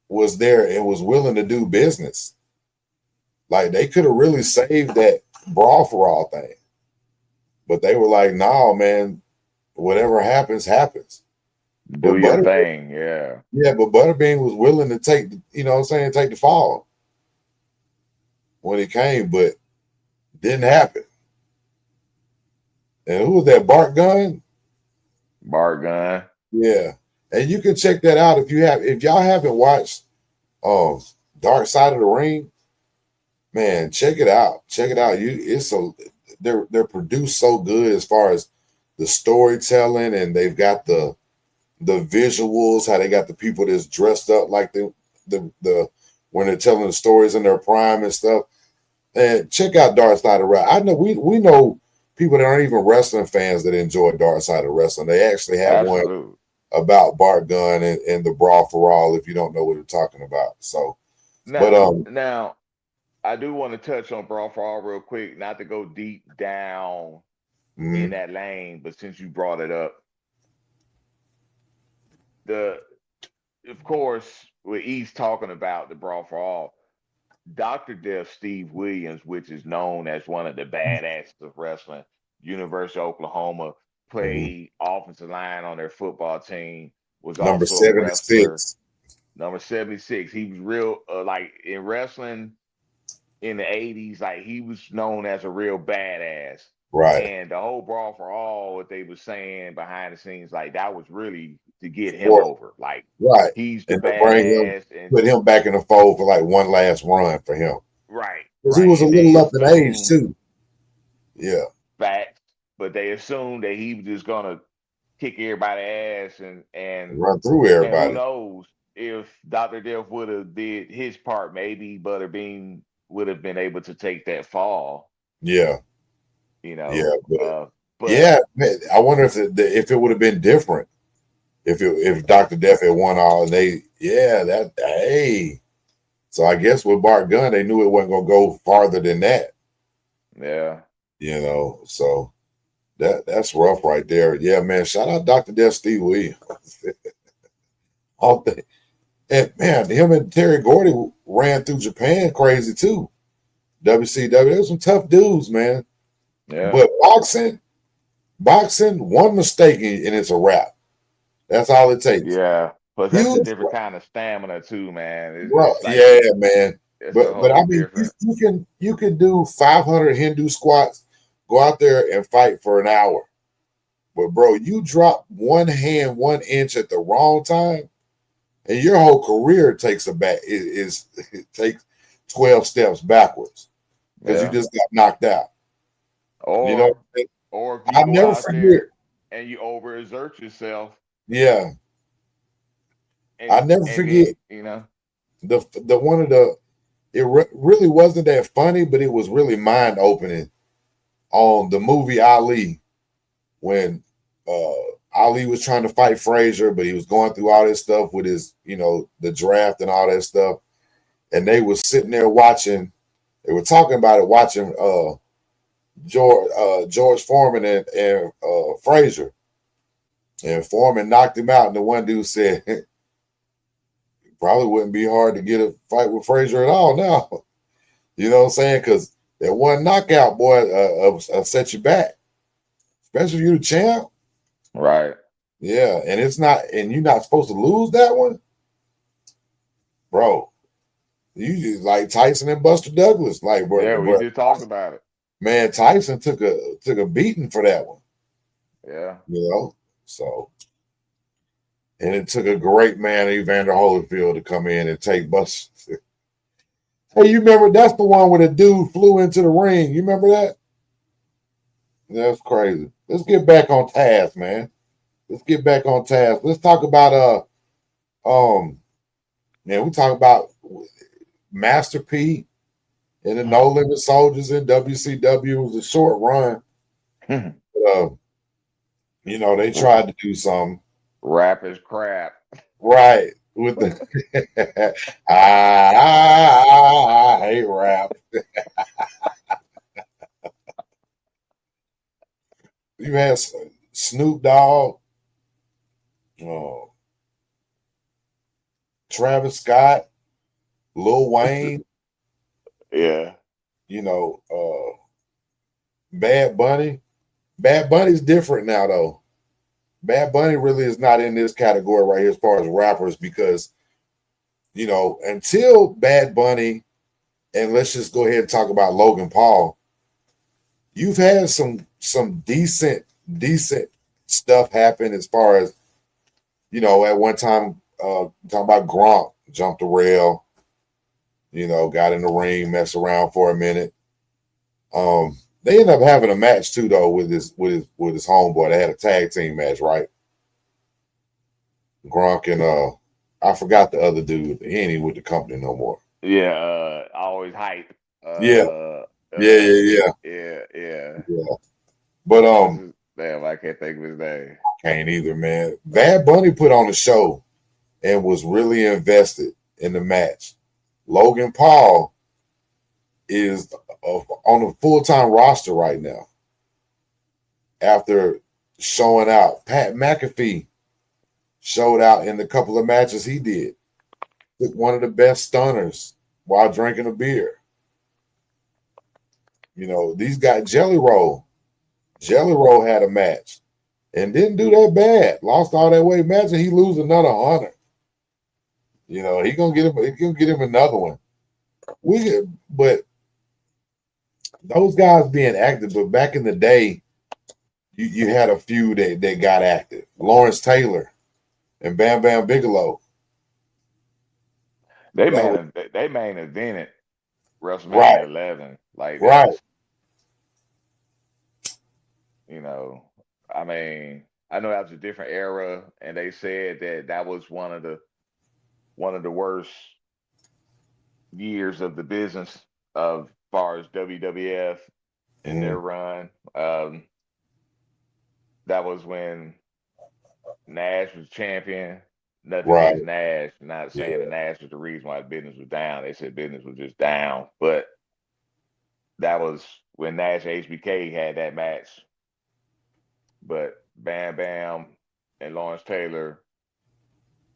was there and was willing to do business. Like they could have really saved that brawl for all thing, but they were like, "No, man, whatever happens, happens." Do But your thing, yeah. But Butterbean was willing to take, what I'm saying, take the fall when it came, but didn't happen. And who was that? Bart Gunn? Bart Gunn. Yeah. And you can check that out if y'all haven't watched Dark Side of the Ring, man, check it out. Check it out. They're produced so good as far as the storytelling, and they've got the visuals, how they got the people that's dressed up like the when they're telling the stories in their prime and stuff. And check out Dark Side of Wrestling. I know we know people that aren't even wrestling fans that enjoy Dark Side of Wrestling. They actually have one Absolutely. about Bart Gunn and the Brawl for All, if you don't know what we're talking about. So, but Now I do want to touch on Brawl for All real quick, not to go deep down in that lane, but since you brought it up, of course, what he's talking about the Brawl for All, Dr. Death Steve Williams, which is known as one of the badasses of wrestling, University of Oklahoma, played offensive line on their football team, was number also a wrestler. 76. Number 76. He was real, like in wrestling in the 80s, like he was known as a real badass. Right. And the whole Brawl for All, what they were saying behind the scenes, like that was really to get him over. Like right. He's the and to bring badass him, and put him back in the fold for like one last run for him. right. Because Right. he was a And little up in age too. Yeah. Facts. But they assumed that he was just gonna kick everybody's ass and Run through and who everybody. knows if Dr. Death would have did his part, maybe Butterbean would have been able to take that fall. Yeah. You know. Yeah. But yeah, man, I wonder if it would have been different if Dr. Death had won all and hey. So I guess with Bart Gunn, they knew it wasn't gonna go farther than that. Yeah. So that's rough right there. Yeah, man. Shout out Dr. Death Steve Williams. And man, him and Terry Gordy ran through Japan crazy too. WCW. They were some tough dudes, man. Yeah. But boxing, one mistake and it's a wrap. That's all it takes. Yeah. But that's a different kind of stamina too, man. It's like, yeah, man. But I mean, you can do 500 Hindu squats, go out there and fight for an hour. But bro, you drop one hand 1 inch at the wrong time, and your whole career takes it takes 12 steps backwards because you just got knocked out. Or if you go out there and you overexert yourself. Yeah. I never forget. The one of the really wasn't that funny, but it was really mind opening on the movie Ali when Ali was trying to fight Frazier, but he was going through all this stuff with his, the draft and all that stuff. And they was sitting there watching, they were talking about it, watching George Foreman and Frazier. And Foreman knocked him out, and the one dude said, it probably wouldn't be hard to get a fight with Frazier at all now. You know what I'm saying? Because that one knockout, boy, set you back. Especially if you're the champ. Right. Yeah, and you're not supposed to lose that one. Bro, you just like Tyson and Buster Douglas. Like, bro, we just talked about it. Man, Tyson took a beating for that one. Yeah. So And it took a great man, Evander Holyfield, to come in and take Buster. Hey, you remember that's the one where the dude flew into the ring. You remember that? That's crazy. Let's get back on task, man. Let's get back on task. Let's talk about we talk about Master P and the No Limit Soldiers in WCW. It was a short run. But, they tried to do something. Rap is crap. Right. With the I hate rap. You had Snoop Dogg, Travis Scott, Lil Wayne, Yeah. Bad Bunny. Bad Bunny's different now, though. Bad Bunny really is not in this category right here as far as rappers because, until Bad Bunny, and let's just go ahead and talk about Logan Paul, you've had some decent stuff happen as far as, at one time, talking about Gronk, jumped the rail, got in the ring, messed around for a minute. They ended up having a match too, though, with his homeboy. They had a tag team match, right? Gronk and I forgot the other dude. He ain't even with the company no more. Yeah, always hype. Yeah. But damn, I can't think of his name. Can't either, man. Bad Bunny put on a show and was really invested in the match. Logan Paul is on a full-time roster right now after showing out. Pat McAfee showed out in the couple of matches he did. Took one of the best stunners while drinking a beer. These guys, Jelly Roll had a match and didn't do that bad. Lost all that weight. Imagine he lose another 100. He gonna get him another one. But those guys being active, but back in the day, you had a few that got active. Lawrence Taylor and Bam Bam Bigelow. They main evented WrestleMania Right. 11. Like Right. that's, I mean, I know that was a different era, and they said that was one of the worst years of the business of far as WWF in their run. That was when Nash was champion. Nothing against Nash. Not saying that Nash was the reason why business was down. They said business was just down. But that was when Nash HBK had that match. But Bam Bam and Lawrence Taylor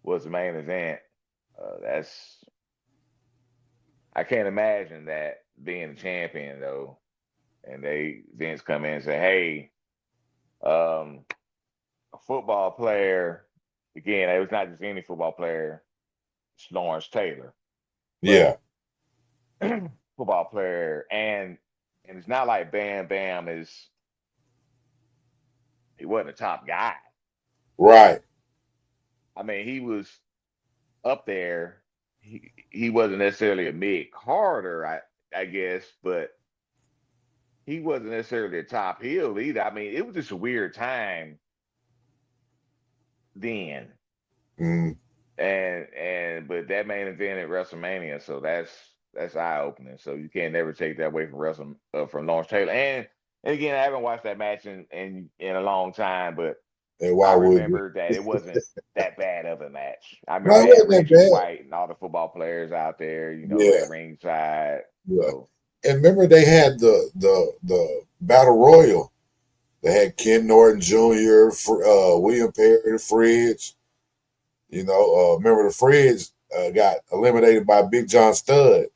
was the main event. I can't imagine that being a champion though. And Vince come in and say, hey, a football player, again, it was not just any football player, it's Lawrence Taylor. Yeah. Football player. And it's not like Bam Bam he wasn't a top guy. Right. I mean, he was up there. He wasn't necessarily a mid Carter, I guess, but he wasn't necessarily a top heel either. I mean, it was just a weird time then. But that main event at WrestleMania, so that's eye opening. So you can't never take that away from Lawrence Taylor. And again, I haven't watched that match in a long time, but I remember that it wasn't that bad of a match. I remember they had Richard White and all the football players out there, at ringside. Yeah. So. And remember they had the Battle Royal. They had Ken Norton Jr., William Perry, the Fridge. Remember the Fridge got eliminated by Big John Studd.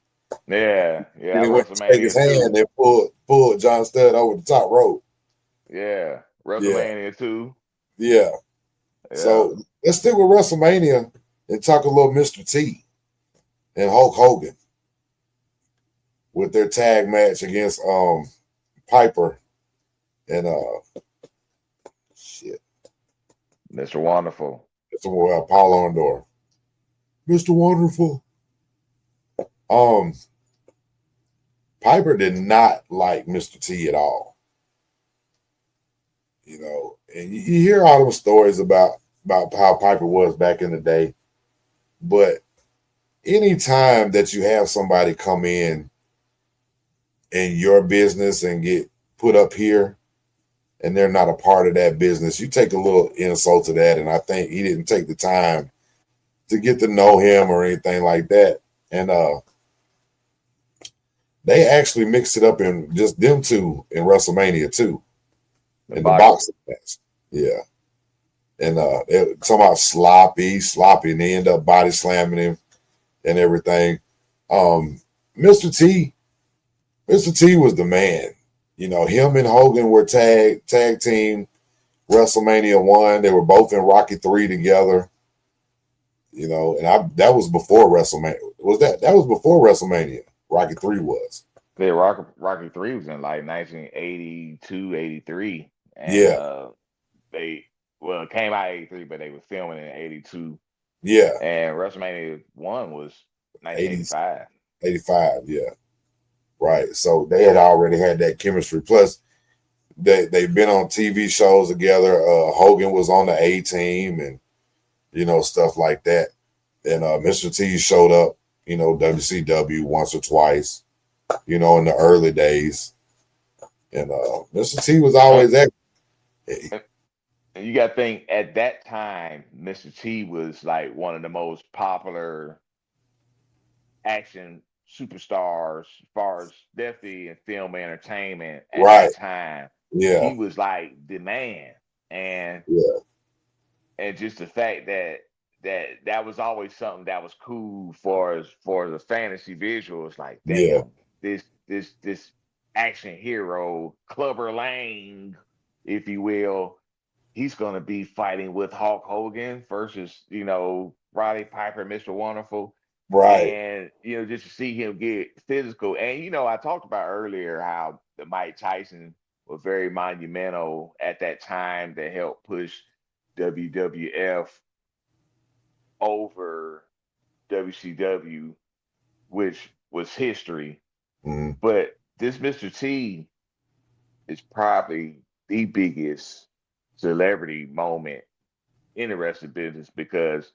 Yeah. And he went to take his hand and pulled John Studd over the top rope. Yeah. WrestleMania 2. Yeah. So let's stick with WrestleMania and talk a little Mr. T and Hulk Hogan with their tag match against Piper and Mr. Wonderful. Paul Orndorff. Mr. Wonderful. Piper did not like Mr. T at all. You know, and you hear all those stories about how Piper was back in the day. But anytime that you have somebody come in your business and get put up here and they're not a part of that business, you take a little insult to that. And I think he didn't take the time to get to know him or anything like that. And they actually mixed it up in just them two in WrestleMania too. In the boxing match. Yeah. And it somehow sloppy, and they end up body slamming him and everything. Mr. T was the man. You know, him and Hogan were tag team WrestleMania 1. They were both in Rocky 3 together. You know, and that was before WrestleMania. That was before WrestleMania. Rocky 3 was. Yeah, Rocky 3 was in like 1982, 83. And yeah. It came out 83, but they were filming in 82. Yeah. And WrestleMania 1 was 1985. 85, yeah. Right. So they had already had that chemistry. Plus, they've been on TV shows together. Hogan was on the A Team and, you know, stuff like that. And Mr. T showed up, you know, WCW once or twice, you know, in the early days. And Mr. T was always there. And you got to think at that time, Mr. T was like one of the most popular action superstars as far as definitely in film entertainment at that time. Yeah. He was like the man. And just the fact that was always something that was cool for the fantasy visuals, like damn, this action hero, Clubber Lang, if you will, he's gonna be fighting with Hulk Hogan versus, you know, Roddy Piper, Mr. Wonderful. Right. And, you know, just to see him get physical. And, you know, I talked about earlier how the Mike Tyson was very monumental at that time to help push WWF over WCW, which was history. Mm-hmm. But this Mr. T is probably the biggest celebrity moment in the wrestling business, because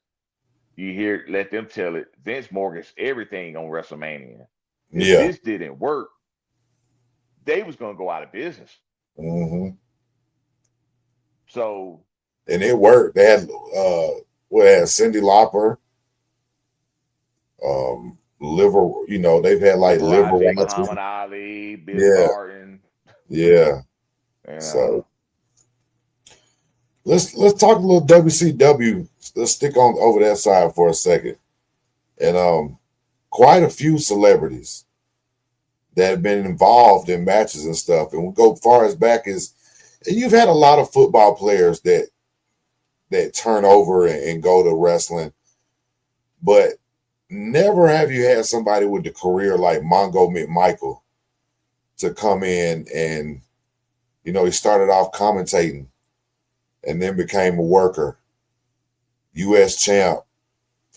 you hear, let them tell it, Vince mortgaged everything on WrestleMania. If this didn't work, they was going to go out of business. Mm-hmm. So. And it worked. They had, Cyndi Lauper, liver, you know, they've had like liver. Muhammad Ali, Bill Barton. Yeah. So let's talk a little WCW. Let's stick on over that side for a second. And quite a few celebrities that have been involved in matches and stuff. And we'll go far as back as, and you've had a lot of football players that turn over and go to wrestling, but never have you had somebody with the career like Mongo McMichael to come in and, you know, he started off commentating and then became a worker, U.S. champ,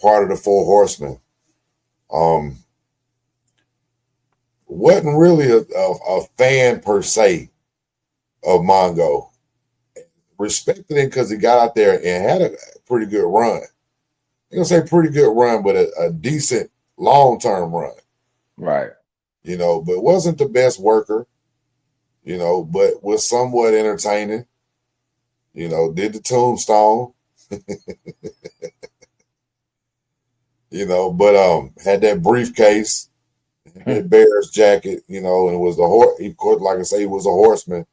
part of the Four Horsemen. Wasn't really a fan per se of Mongo. Respected him because he got out there and had a pretty good run. I'm going to say pretty good run, but a decent long-term run. Right. You know, but wasn't the best worker, you know, but was somewhat entertaining. You know, did the tombstone. You know, but had that briefcase, that Bears jacket, you know, and was like I say, he was a horseman.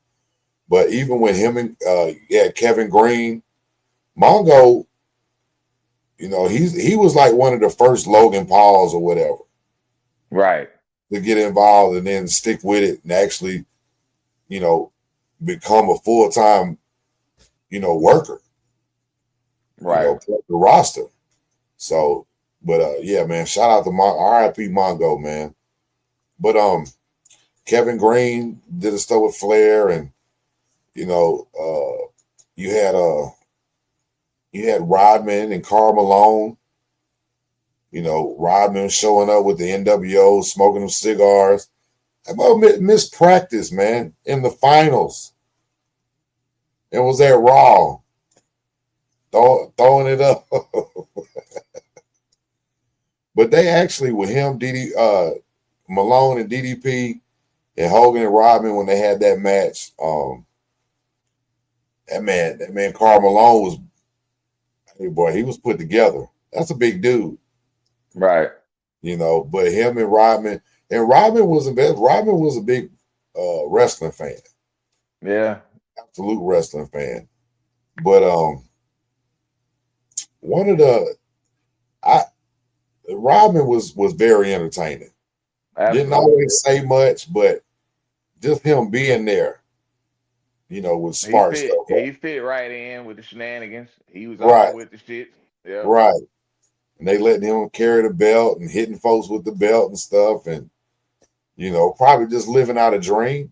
But even with him and Kevin Green, Mongo, you know, he was like one of the first Logan Pauls or whatever. Right. To get involved and then stick with it and actually, you know, become a full-time, you know, worker. Right. You know, the roster. So, but yeah, man, shout out to RIP Mongo, man. But Kevin Green did a stuff with Flair, and you know, you had you had Rodman and Karl Malone. You know, Rodman showing up with the NWO, smoking them cigars. About missed practice, man, in the finals. It was at Raw, throwing it up. But they actually, with him, Malone and DDP, and Hogan and Rodman, when they had that match, that man, Karl Malone was, hey boy, he was put together. That's a big dude, Right. you know. But him and Rodman was a big wrestling fan. Yeah. Absolute wrestling fan. But one of Rodman was very entertaining. Absolutely. Didn't always say much, but just him being there, you know, would spark stuff up. He fit right in with the shenanigans. He was Right. all with the shit. Yeah. Right. And they letting him carry the belt and hitting folks with the belt and stuff, and you know, probably just living out a dream.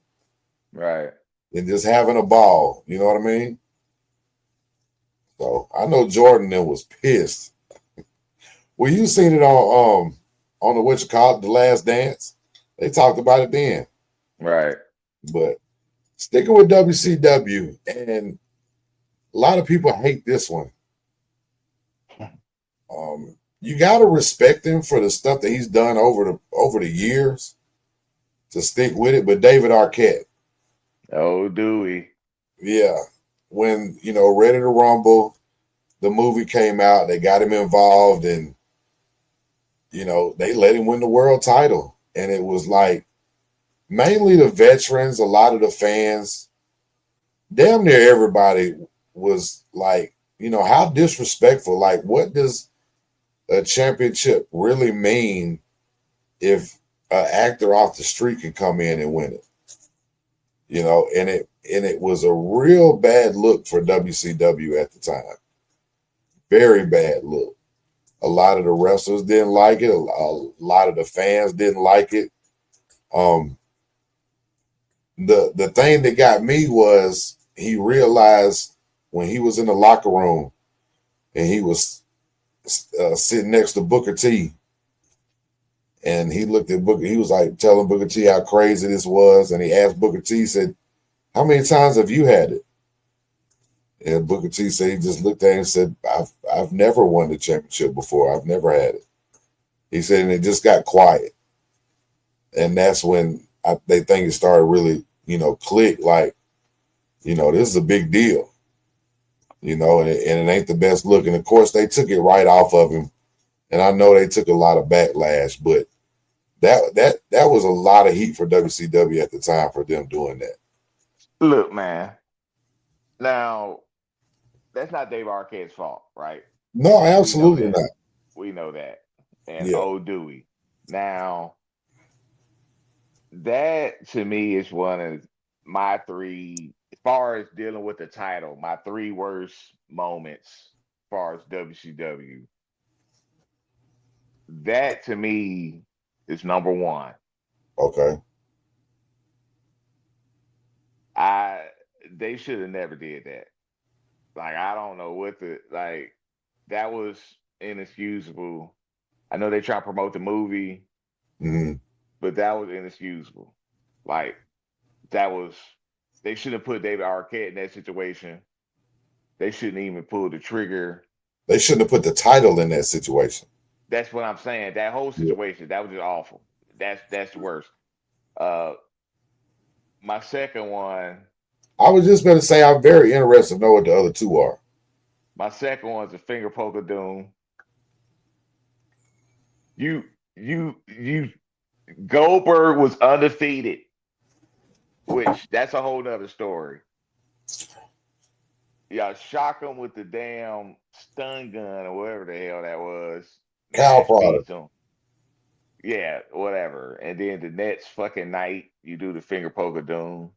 Right. And just having a ball. You know what I mean? So I know Jordan then was pissed. Well, you seen it on the what you call it, The Last Dance. They talked about it then. Right. But sticking with WCW, and a lot of people hate this one. You gotta respect him for the stuff that he's done over the years to stick with it. But David Arquette. Oh, Dewey. Yeah. When, you know, Ready to Rumble, the movie came out, they got him involved, and you know, they let him win the world title. And it was like mainly the veterans, a lot of the fans, damn near everybody was like, you know, how disrespectful. Like, what does a championship really mean if an actor off the street can come in and win it? You know, and it was a real bad look for WCW at the time. Very bad look. A lot of the wrestlers didn't like it. A lot of the fans didn't like it. The thing that got me was he realized when he was in the locker room and he was sitting next to Booker T, and he looked at Booker. He was like telling Booker T how crazy this was, and he asked Booker T, he said, "How many times have you had it?" And Booker T said he just looked at him and said, I've never won the championship before. I've never had it. He said, and it just got quiet. And that's when they think it started really, you know, click, like, you know, this is a big deal, you know, and it ain't the best look. And of course, they took it right off of him. And I know they took a lot of backlash, but that was a lot of heat for WCW at the time for them doing that. Look, man. Now, that's not Dave Arquette's fault, right? No, absolutely not. We know that. And Yeah. oh, Dewey. Now, that to me is one of my three, as far as dealing with the title, my three worst moments as far as WCW. That to me is number one. Okay. They should have never did that. Like, I don't know what that was inexcusable. I know they try to promote the movie, but that was inexcusable. Like, they shouldn't have put David Arquette in that situation. They shouldn't even pull the trigger. They shouldn't have put the title in that situation. That's what I'm saying. That whole situation, that was just awful. That's the worst. My second one. I was just going to say I'm very interested to know what the other two are. My second one's a finger poke of doom. You Goldberg was undefeated, which that's a whole nother story. Y'all shock him with the damn stun gun or whatever the hell that was. Cow product. Yeah, whatever. And then the next fucking night, you do the finger poke of doom.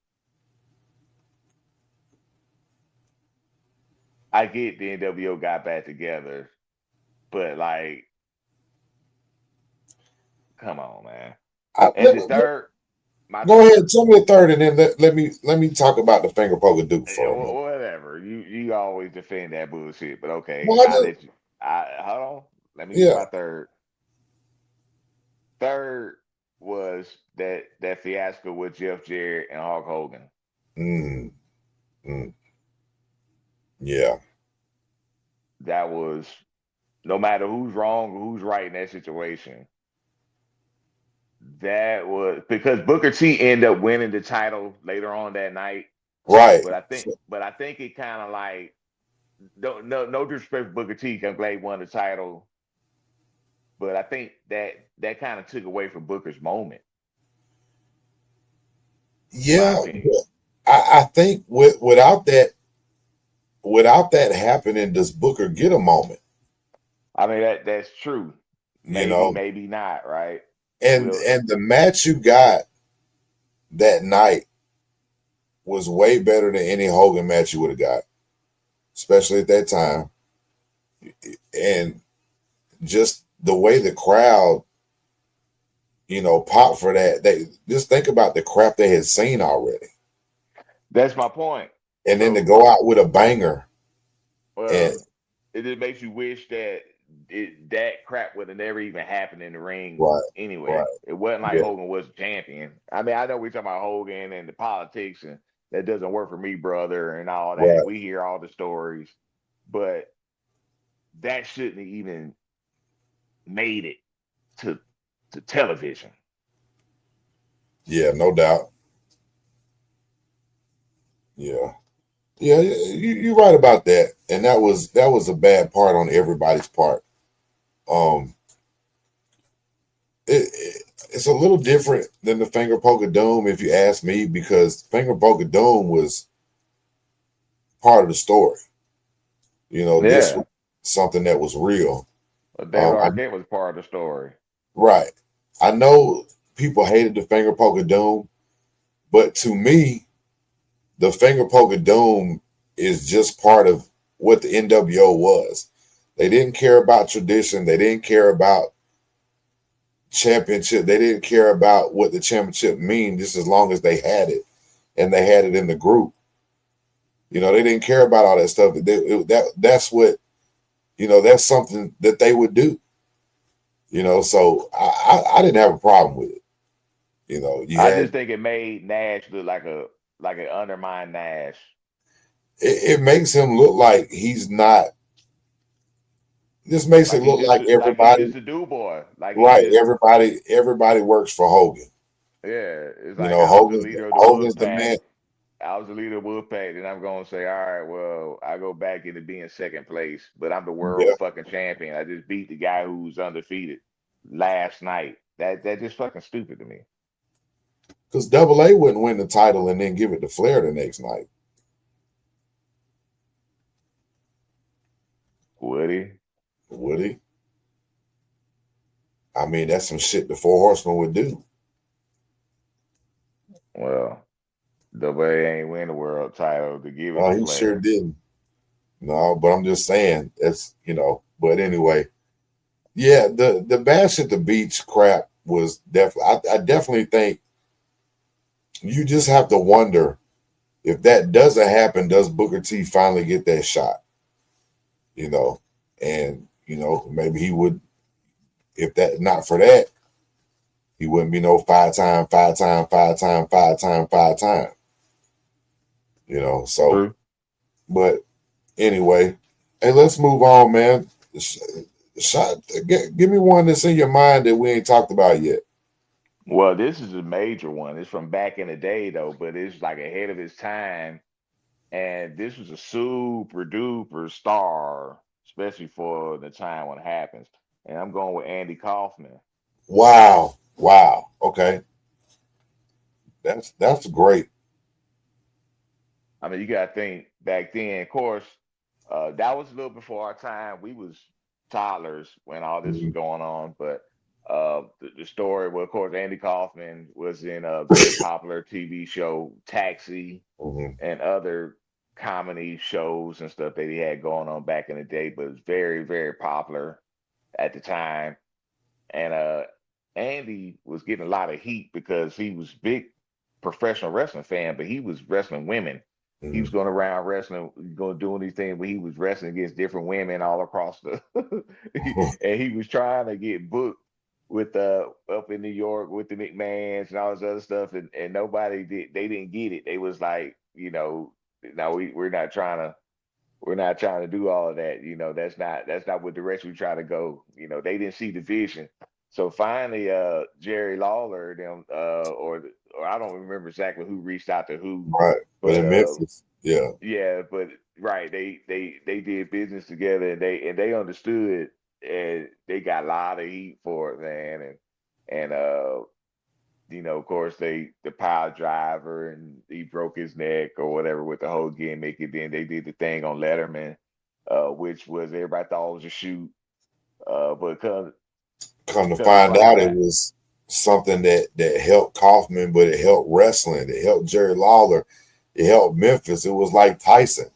I get the NWO got back together, but like, come on, man. And the third, go ahead, tell me the third, and then let me talk about the finger poke of doom for a minute. Whatever. whatever. You always defend that bullshit, but okay, Well, I let you. I hold on. Let me get yeah. my third. Third was that fiasco with Jeff Jarrett and Hulk Hogan. Mm, mm, yeah. That was no matter who's wrong or who's right in that situation. That was because Booker T ended up winning the title later on that night. Right. But I think it kind of like no disrespect for Booker T. I'm glad he won the title, but I think that kind of took away from Booker's moment, in my Yeah. opinion. I think without that happening, does Booker get a moment? I mean that's true. You Maybe, know, maybe not, right? and Well, and the match you got that night was way better than any Hogan match you would have got, especially at that time. And just the way the crowd, popped for that. They just think about the crap they had seen already, that's my point. and then to So, go out with a banger. And well, it just makes you wish that that crap would have never even happened in the ring right, right, anyway. It wasn't like yeah, Hogan was champion. I mean, I know we're talking about Hogan and the politics, and that doesn't work for me, brother, and all that. right, We hear all the stories, but that shouldn't have even made it to television. yeah, no doubt. Yeah, yeah, you're right about that. And that was a bad part on everybody's part. Um, it's a little different than the finger poke of doom, if you ask me, because finger poke of doom was part of the story. This Yeah, was something that was real. but David I, Arquette was part of the story. right. I know people hated the finger poke of doom, but to me, the finger poke of doom is just part of what the NWO was. They didn't care about tradition. They didn't care about championship. They didn't care about what the championship mean, just as long as they had it and they had it in the group. They didn't care about all that stuff. That's what that's something that they would do. So I didn't have a problem with it. You I just had think it made Nash look like an undermined Nash. it makes him look like he's not. This makes it look like Like he everybody just a do boy. Like he right. just Everybody works for Hogan. yeah. It's like I was the Hogan's leader of the Hogan's the Wolfpack. man. I was the leader of Wolfpack, and I'm gonna say, all right, well, I go back into being second place, but I'm the world Yeah, fucking champion. I just beat the guy who's undefeated last night. That just fucking stupid to me. because Double A wouldn't win the title and then give it to Flair the next night, Would he? would he? I mean, that's some shit the Four Horsemen would do. Well, Double A ain't win the world title to give it to He sure Flair. didn't. No, but I'm just saying that's. But anyway, yeah, the bash at the beach crap was definitely. I definitely think you just have to wonder if that doesn't happen. Does Booker T finally get that shot? You know, and maybe he would. If that not for that, he wouldn't be no 5-time, 5-time, 5-time, 5-time, 5-time. So True. but anyway, hey, let's move on, man. Shot, give me one that's in your mind that we ain't talked about yet. Well, this is a major one. It's from back in the day though, but it's like ahead of its time. And this was a super duper star, especially for the time when it happens. And I'm going with Andy Kaufman. Wow, wow. Okay, that's great. I mean, you got to think back then, of course, that was a little before our time. We was toddlers when all this was Mhm. going on. But the story, well, of course, Andy Kaufman was in a very popular TV show, Taxi, Mhm. and other comedy shows and stuff that he had going on back in the day, but it was very, very popular at the time. And Andy was getting a lot of heat because he was big professional wrestling fan, but he was wrestling women. He was going around wrestling, going doing these things, but he was wrestling against different women all across the, and he was trying to get booked with up in New York with the McMahons and all this other stuff, and nobody did. They didn't get it. They was like, no, we're not trying to do all of that. That's not what direction we try to go. They didn't see the vision. So finally, Jerry Lawler, them, or I don't remember exactly who reached out to who, Right. But but in Memphis, yeah. yeah, but right, they did business together, and they understood, and they got a lot of heat for it, man, and of course, the pile driver, and he broke his neck or whatever with the whole gimmick, and then they did the thing on Letterman, which was everybody thought was a shoot, but Come to come to find find out, it out, was something that helped Kaufman, but it helped wrestling. It helped Jerry Lawler. It helped Memphis. It was like Tyson.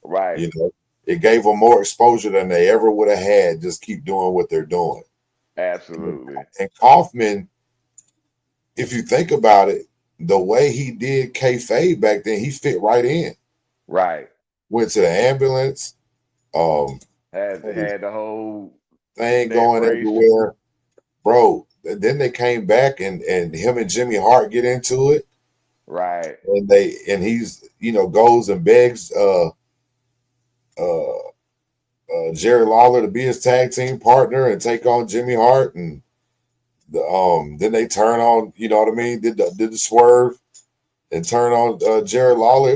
right, You know, it gave them more exposure than they ever would have had. Just keep doing what they're doing. absolutely, And Kaufman, if you think about it, the way he did kayfabe back then, he fit right in. right, Went to the ambulance, had had his had the whole thing neck going brace, everywhere, bro. Then they came back and him and Jimmy Hart get into it, right, and he's goes and begs uh, Jerry Lawler to be his tag team partner and take on Jimmy Hart, and then they turn on, you know what I mean, did the swerve and turn on Jerry Lawler.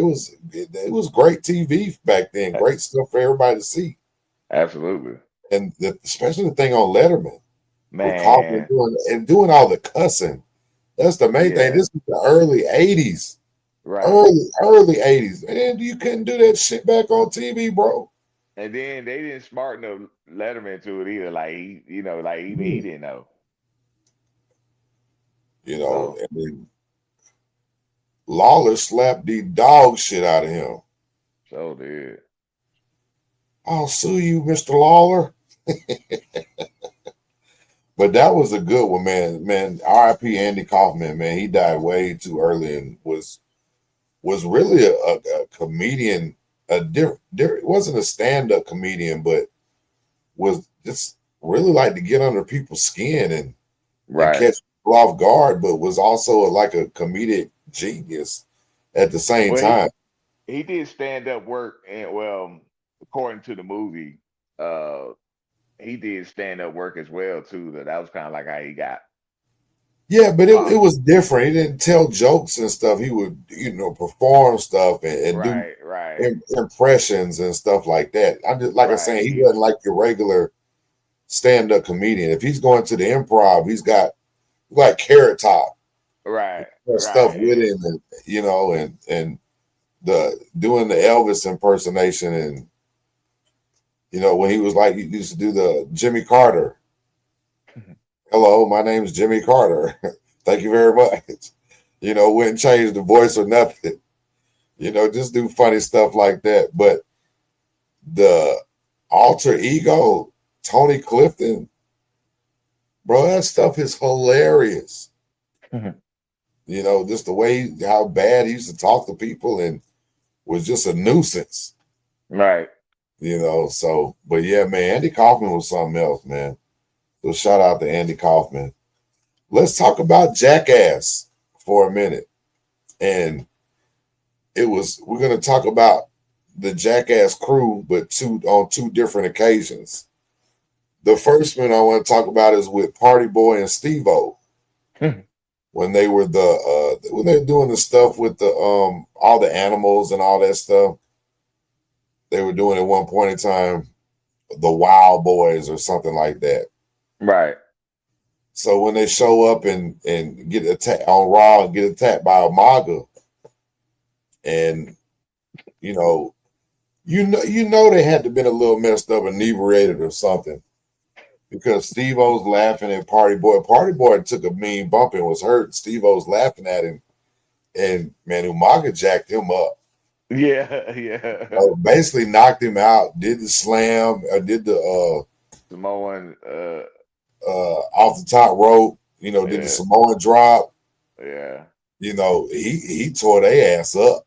It was great TV back then, a- great stuff for everybody to see, absolutely, and especially the thing on Letterman with Kaufman man, doing all the cussing. That's the main thing. yeah, This was the early '80s, right. early '80s, and you couldn't do that shit back on TV, bro. And then they didn't smarten up Letterman to it either. Like like even he Mm. didn't know. And So then Lawler slapped the dog shit out of him. so did. I'll sue you, Mr. Lawler. But that was a good one, man. Man, R.I.P. Andy Kaufman, man. He died way too early and was really a comedian. It wasn't a stand-up comedian, but was just really like to get under people's skin and Right. catch people off guard, but was also like a comedic genius at the same Well, time. he did stand up work, and well, according to the movie, uh, he did stand up work as well too. That was kind of like how he got Yeah, but it popular. was different. He didn't tell jokes and stuff. He would, perform stuff and do Right. Right. impressions and stuff like that. I just like I was Right. saying, he wasn't like your regular stand-up comedian. If he's going to the improv, he's got like Carrot Top Right. stuff with Right. him, and the doing the Elvis impersonation, and when he was like he used to do the Jimmy Carter. Hello, my name is Jimmy Carter. Thank you very much. Wouldn't change the voice or nothing. Just do funny stuff like that. But the alter ego, Tony Clifton, bro, that stuff is hilarious. Just the way how bad he used to talk to people and was just a nuisance. Right. So, but yeah, man, Andy Kaufman was something else, man. So shout out to Andy Kaufman. Let's talk about Jackass for a minute. And we're going to talk about the Jackass crew, but on two different occasions. The first one I want to talk about is with Party Boy and Steve-O. When they were when they were doing the stuff with the all the animals and all that stuff. They were doing at one point in time the Wild Boys or something like that. Right. So when they show up and get attacked on Raw and get attacked by Umaga, and you know they had to been a little messed up, inebriated or something, because Steve-O's laughing at Party Boy. Party Boy took a mean bump and was hurt. Steve-O's laughing at him, and man, Umaga jacked him up. Yeah. Yeah. Basically knocked him out. Did the slam, did the Samoan. off the top rope. Did the Yeah. Samoan drop. Yeah. He tore their ass up.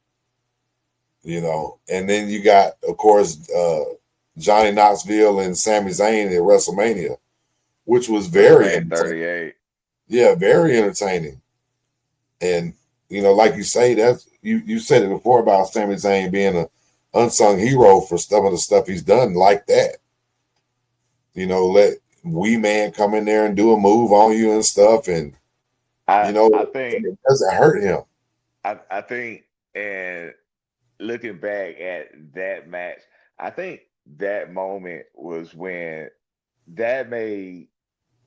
you know. And then you got, of course, Johnny Knoxville and Sami Zayn at WrestleMania, which was very WrestleMania entertaining. 38. Yeah, very entertaining. And you know, like you say, that's you said it before about Sami Zayn being an unsung hero for some of the stuff he's done like that. You know, let Wee Man come in there and do a move on you and stuff, and you know, I think it doesn't hurt him. I think, and looking back at that match, I think that moment was when that made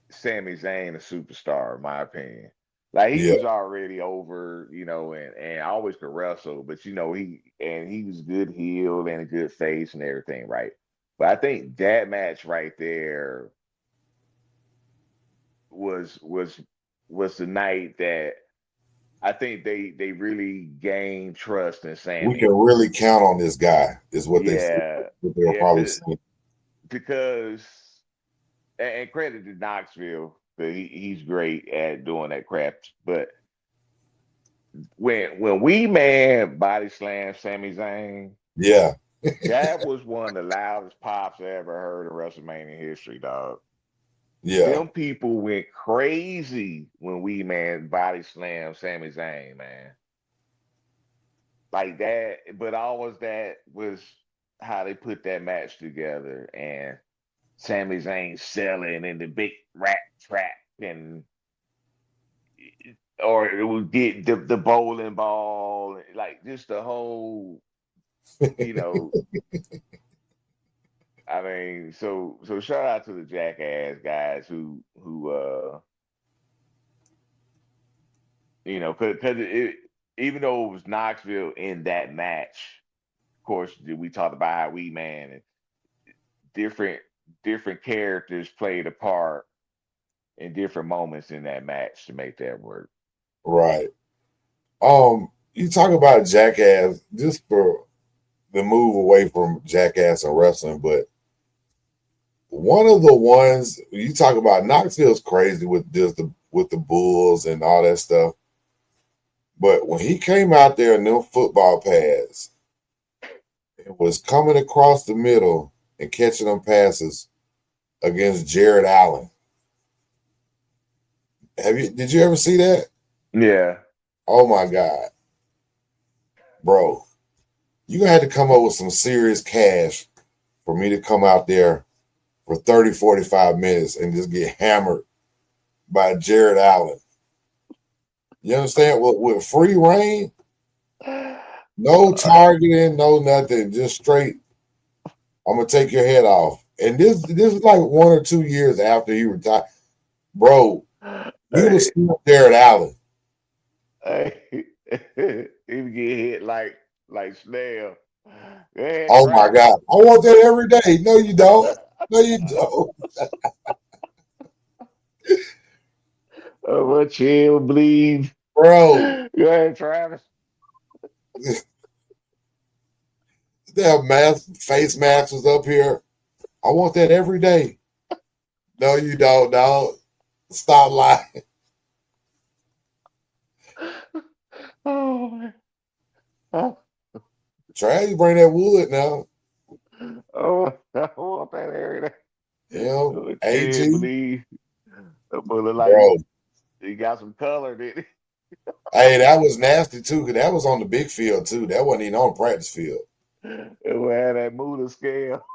Sami Zayn a superstar, in my opinion. Like he Yeah, was already over, and always could wrestle, but he was good heel and a good face and everything, right? But I think that match right there was was was the night that I think they really gained trust in we can Sammy. really count on this guy, is what Yeah, they'll yeah, probably say. because and credit to Knoxville, but he's great at doing that crap. But when Wee Man body slammed Sami Zayn, Yeah, that was one of the loudest pops I ever heard in WrestleMania history, dog. yeah, Them people went crazy when Wee Man body slammed Sami Zayn, man. Like that, but always that was how they put that match together. And Sami Zayn selling in the big rat trap and or it would get the bowling ball, like just the whole, you know. I mean, so shout out to the Jackass guys who because even though it was Knoxville in that match, of course we talked about how Wee Man and different different characters played a part in different moments in that match to make that work. right. You talk about Jackass just for the move away from Jackass and wrestling, but one of the ones you talk about, Knoxville's crazy with with the Bulls and all that stuff. But when he came out there in them football pads and was coming across the middle and catching them passes against Jared Allen, did you ever see that? Yeah. Oh my God, bro. You had to come up with some serious cash for me to come out there for 30, 45 minutes and just get hammered by Jared Allen. You understand? With free reign, no targeting, no nothing, just straight. I'm gonna take your head off. And this is like 1 or 2 years after he retired, bro. He was Hey, still Jared Allen. hey, he would get hit like snail. Go ahead, Oh my Travis. God, I want that every day. No, you don't. No, you don't, Oh, what chill, bleed. bro. Go ahead, Travis. That face mask was up here. I want that every day. No, you don't. No, stop lying. Oh, man. Oh, Try to bring that wood now. oh, I want that area. You know, Oh, chill, AG, bleed. That boy look like bro. he got some color, didn't Hey, that was nasty too, because that was on the big field too. That wasn't even on practice field. he? It boy had that Muda scale.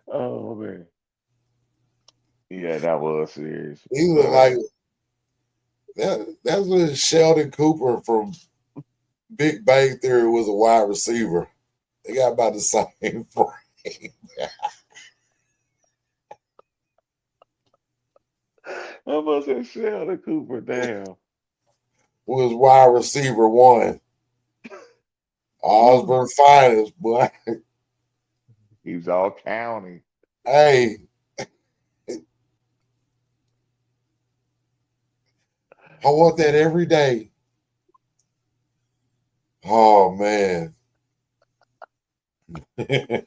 Oh, man. Yeah, that was serious. He looked But like that. That's what Sheldon Cooper from Big Bang Theory was a wide receiver. They got about the same frame. I must have Sheldon Cooper down. Was wide receiver one. Osborne finest, boy. He was all county. Hey, I want that every day. Oh man. Hey,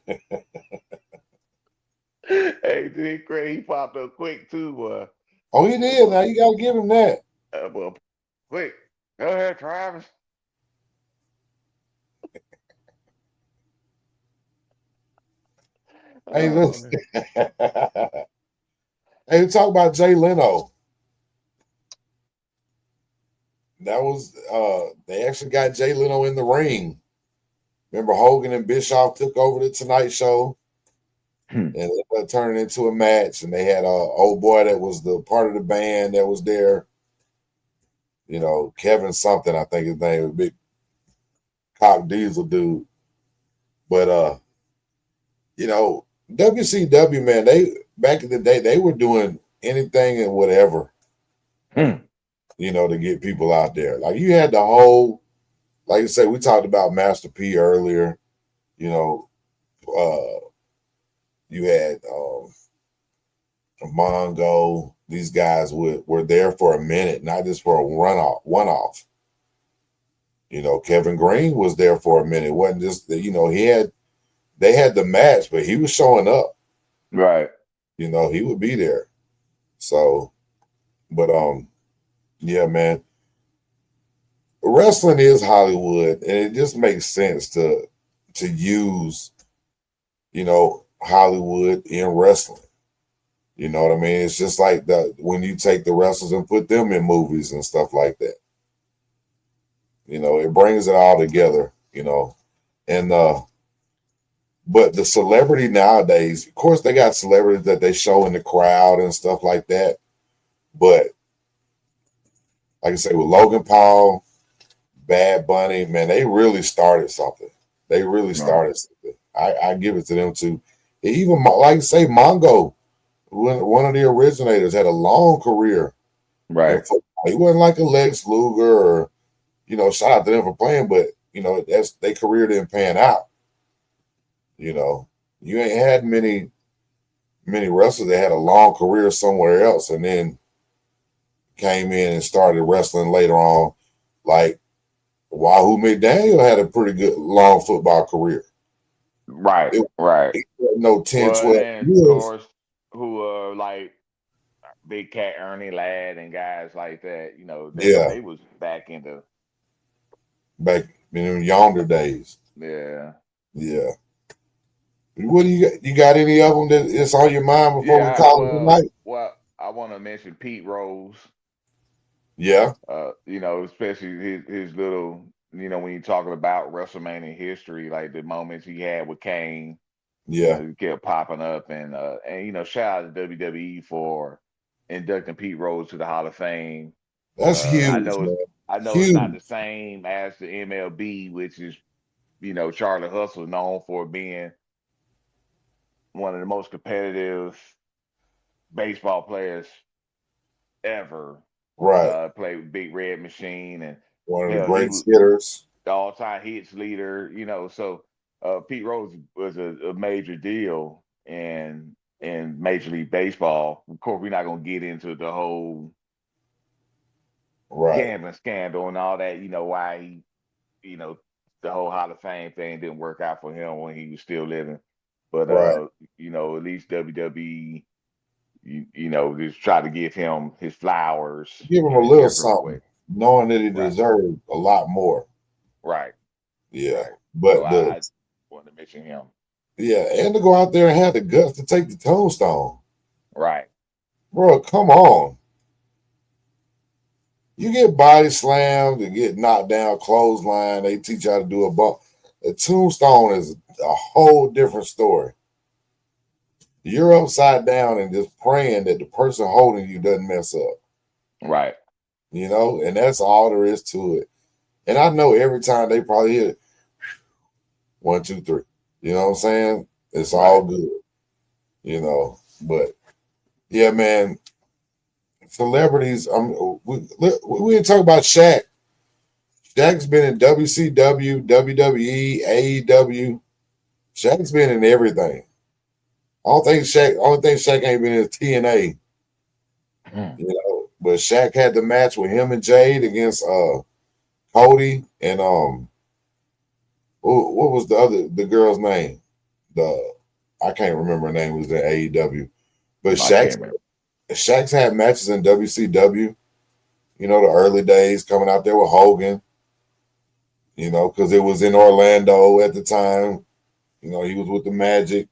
Dick Craig, he popped up quick too, boy. Oh, he That did. boy, Now you gotta give him that. that boy quick. Go ahead, Travis. Hey, Oh, listen. man. Hey, talk about Jay Leno. That was they actually got Jay Leno in the ring. Remember Hogan and Bischoff took over the Tonight Show and it turned into a match. And they had a old boy that was the part of the band that was there. You know, Kevin something, I think his name was, big cock diesel dude. But you know, WCW, man, they back in the day, they were doing anything and whatever, you know, to get people out there. Like you had the whole, like you say, we talked about Master P earlier, you know, you had Mongo. These guys were there for a minute, not just for a one off. You know, Kevin Green was there for a minute. It wasn't just that, you know, they had the match, but he was showing up. Right. You know, he would be there. So, but yeah, man. Wrestling is Hollywood, and it just makes sense to use, you know, Hollywood in wrestling. You know what I mean? It's just like that when you take the wrestlers and put them in movies and stuff like that. You know, it brings it all together, you know. And but the celebrity nowadays, of course, they got celebrities that they show in the crowd and stuff like that. But like I say, with Logan Paul, Bad Bunny, man, they really started something. They really started something. I give it to them too. Even like I say, Mongo, one of the originators, had a long career. Right. He wasn't like a Lex Luger or, you know, shout out to them for playing, but you know, that's their career didn't pan out. You know, you ain't had many wrestlers that had a long career somewhere else and then came in and started wrestling later on. Like Wahoo McDaniel had a pretty good long football career. Right. It, Right. it wasn't no 10, Well, and 12 then of years. course, who like Big Cat Ernie Ladd and guys like that, you know, Yeah, they was back into back in yonder days. yeah. Yeah. What do you got? You got any of them that is on your mind before we Yeah, call it tonight? I want to mention Pete Rose. Yeah, You know, especially his little, you know, when you're talking about WrestleMania history, like the moments he had with Kane, you yeah. know, he kept popping up, and you know, shout out to WWE for inducting Pete Rose to the Hall of Fame. That's I huge, know man. it's not Huge. the same as the MLB, which is, you know, Charlie Hustle known for being one of the most competitive baseball players ever. Right. Played with Big Red Machine, and One of the hell, he great was hitters. the all-time hits leader. You know, so Pete Rose was a major deal in Major League Baseball. Of course, we're not gonna get into the whole Right. gambling scandal and all that. You know why he, you know, the whole Hall of Fame thing didn't work out for him when he was still living. But Right. you know, at least WWE, you know, just try to give him his flowers Give him a in a little different something, way. knowing that he Right, deserved a lot more. right, Yeah. right. So But I wanted to mention him. and to go out there and have the guts to take the tombstone. Right, Bro, come on. You get body slammed and get knocked down, clothesline. They teach you how to do a bump. A tombstone is a whole different story. You're upside down and just praying that the person holding you doesn't mess up, right. you know? And that's all there is to it. And I know every time they probably hit it, 1, 2, 3. You know what I'm saying? It's all Right. good, you know. But yeah, man, celebrities. We didn't talk about Shaq. Shaq's been in WCW, WWE, AEW. Shaq's been in everything. I don't think Shaq. Only thing Shaq ain't been in is TNA. You know, but Shaq had the match with him and Jade against Cody and what was the girl's name? The I can't remember her name. It was in AEW, but I can't remember. Shaq's had matches in WCW. the early days coming out there with Hogan, because it was in Orlando at the time. He was with the Magic.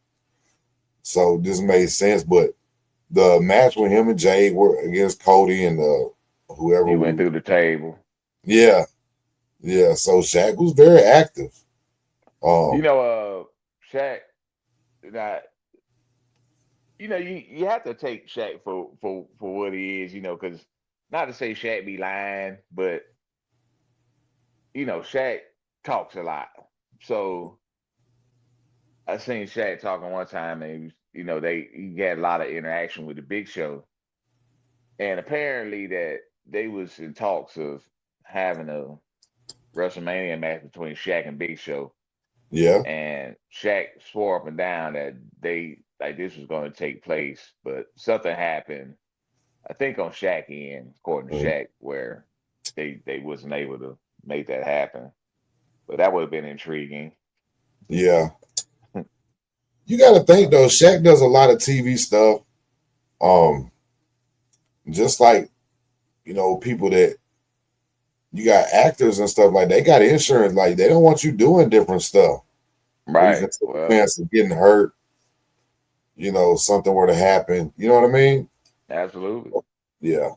So this made sense. But the match with him and Jay were against Cody and whoever. He went through the table. Yeah. Yeah. So Shaq was very active. Shaq, that you have to take Shaq for what he is, because not to say Shaq be lying, but Shaq talks a lot. So I seen Shaq talking one time, and he had a lot of interaction with the Big Show, and apparently that they was in talks of having a WrestleMania match between Shaq and Big Show. Yeah. And Shaq swore up and down that this was going to take place, but something happened. I think on Shaq end, according to Shaq, where they wasn't able to make that happen. But that would have been intriguing. Yeah. You got to think though, Shaq does a lot of TV stuff. Just like people that you got actors and stuff, like they got insurance, like they don't want you doing different stuff. Or you can take a chance of getting hurt. Something were to happen. You know what I mean? Absolutely. Yeah.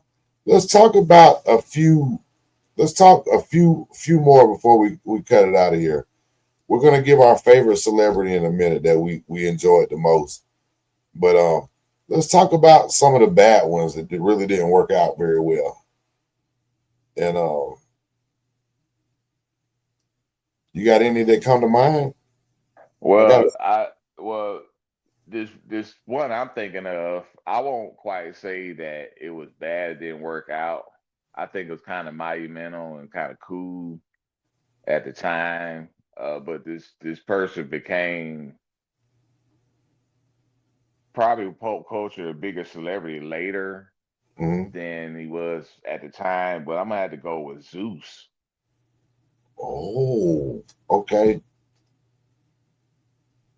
Let's talk about a few. Let's talk a few more before we cut it out of here. We're gonna give our favorite celebrity in a minute that we enjoyed the most. But let's talk about some of the bad ones that really didn't work out very well. And you got any that come to mind? This one I'm thinking of, I won't quite say that it was bad, it didn't work out. I think it was kind of monumental and kind of cool at the time. But this person became probably pop culture a bigger celebrity later than he was at the time. But I'm gonna have to go with Zeus. Oh, okay.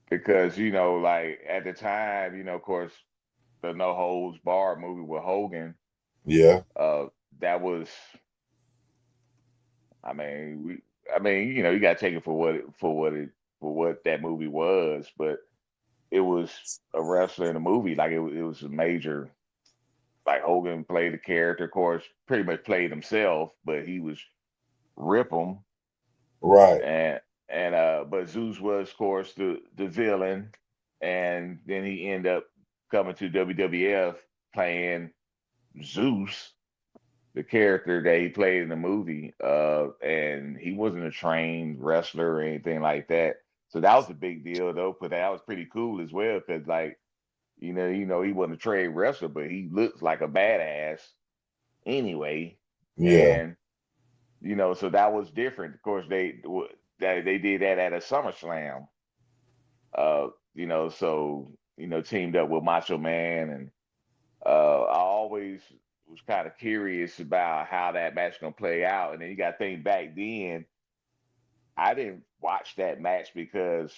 Because like at the time, of course, the No Holds Barred movie with Hogan. Yeah. That was. You gotta take it for what that movie was, but it was a wrestler in a movie. Like it was a major. Like Hogan played the character, of course, pretty much played himself, but he was Rip 'em. Right. But Zeus was, of course, the villain, and then he ended up coming to WWF playing Zeus, the character that he played in the movie. And he wasn't a trained wrestler or anything like that. So that was a big deal, though. But that was pretty cool as well, because he wasn't a trained wrestler, but he looks like a badass anyway. Yeah. And so that was different. Of course, they did that at a SummerSlam. Teamed up with Macho Man, and I always was kind of curious about how that match gonna play out. And then you got to think back then, I didn't watch that match because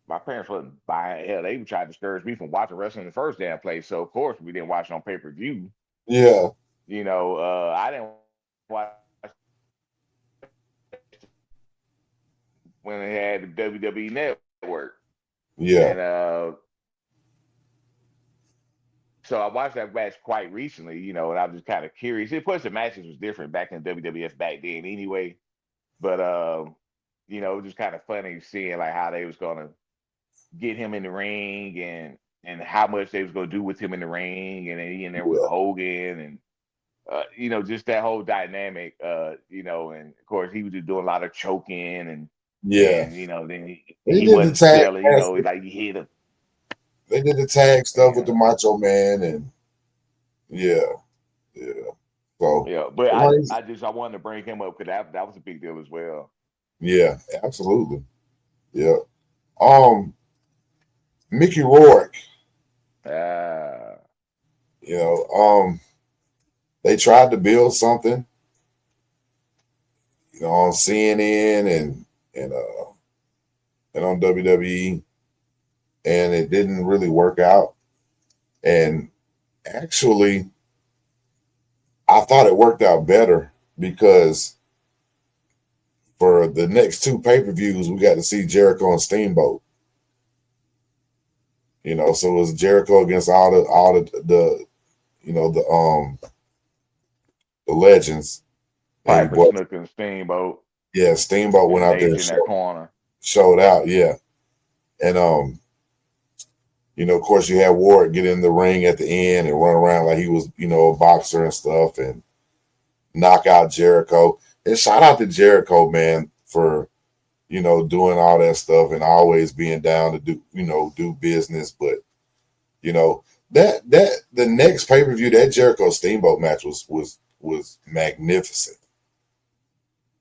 my parents wasn't buying. Hell, they tried to discourage me from watching wrestling in the first damn place. So of course we didn't watch it on pay-per-view. Yeah. I didn't watch when they had the WWE Network. Yeah. And so I watched that match quite recently, and I was just kind of curious. Of course, the matches was different back in WWF back then anyway. But it was just kind of funny seeing like how they was gonna get him in the ring and how much they was gonna do with him in the ring, and then he in there with Hogan and just that whole dynamic, and of course he was just doing a lot of choking and then he wasn't selling, like he hit him. They did the tag stuff with the Macho Man and yeah. So but I wanted to bring him up because that was a big deal as well. Yeah, absolutely. Yeah. Mickey Rourke. They tried to build something, on CNN and on WWE, and it didn't really work out. And actually, I thought it worked out better because for the next two pay-per-views, we got to see Jericho and Steamboat. You know, so it was Jericho against all the you know the legends. And he Piper, brought, Snook, and Steamboat, yeah, Steamboat went and out there Nate and in that corner. showed out, yeah. And you know, of course, you had Ward get in the ring at the end and run around like he was, you know, a boxer and stuff, and knock out Jericho. And shout out to Jericho, man, for, you know, doing all that stuff and always being down to do, you know, do business. But, you know, that the next pay-per-view, that Jericho Steamboat match was magnificent.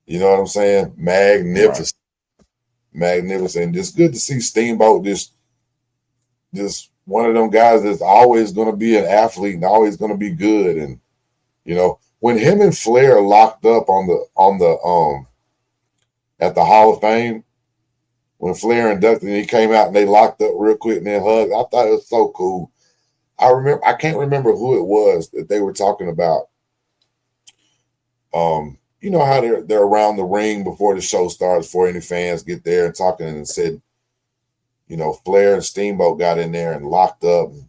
You know what I'm saying? Magnificent. Right. Magnificent. It's good to see Steamboat just one of them guys that's always going to be an athlete and always going to be good. And, you know, when him and Flair locked up on the at the Hall of Fame, when Flair inducted and he came out and they locked up real quick and then hugged, I thought it was so cool. I can't remember who it was that they were talking about. You know how they're around the ring before the show starts, before any fans get there, and talking and said, you know, Flair and Steamboat got in there and locked up. And,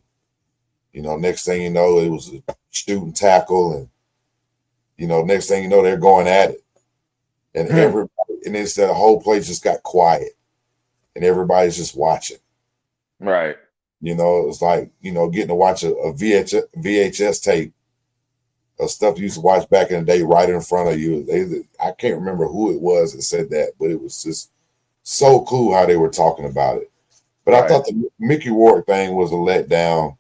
you know, next thing you know, it was a shooting tackle, and, you know, next thing you know, they're going at it. And everybody, and instead the whole place just got quiet and everybody's just watching. Right. You know, it's like, you know, getting to watch a VHS tape of stuff you used to watch back in the day right in front of you. I can't remember who it was that said that, but it was just so cool how they were talking about it. But right. I thought the Mickey Rourke thing was a letdown.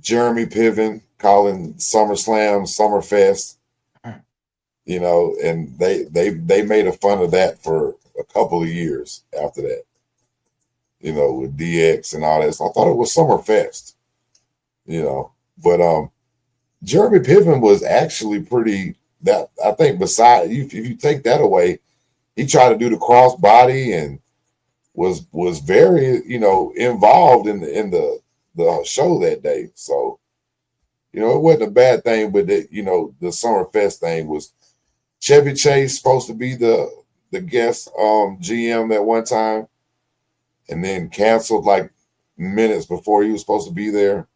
Jeremy Piven calling SummerSlam Summerfest, you know, and they made a fun of that for a couple of years after that, you know, with DX and all that. So I thought it was Summerfest, you know. But Jeremy Piven was actually pretty. That I think, beside if you take that away, he tried to do the crossbody and was very, you know, involved in the show that day. So, you know, it wasn't a bad thing. But you know, the Summerfest thing was Chevy Chase supposed to be the guest GM at one time, and then canceled like minutes before he was supposed to be there.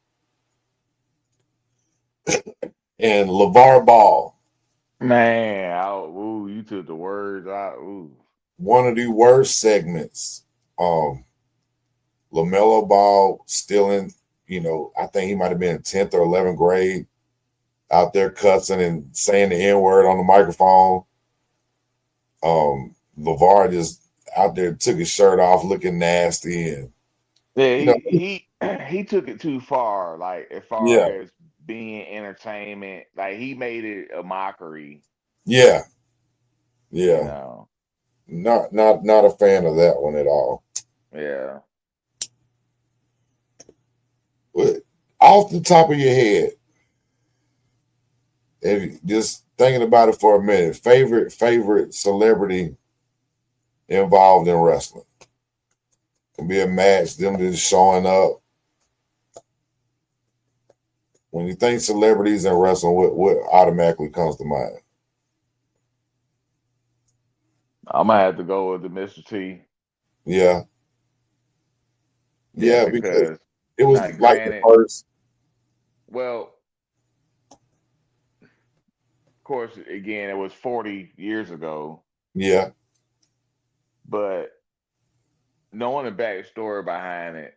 And LeVar Ball. Man, you took the words out. Ooh. One of the worst segments. LaMelo Ball still in, you know, I think he might have been in 10th or 11th grade, out there cussing and saying the N-word on the microphone. LeVar just out there took his shirt off looking nasty. And yeah, he took it too far, like as far as being entertainment. Like he made it a mockery. Yeah. Yeah. You know? Not a fan of that one at all. Yeah. But off the top of your head, if just thinking about it for a minute, favorite celebrity involved in wrestling. Can be a match, them just showing up. When you think celebrities in wrestling, what automatically comes to mind? I'm gonna have to go with the Mr. T. Yeah. Yeah, because it was like granted, the first. Well, of course, again, it was 40 years ago. Yeah. But knowing the backstory behind it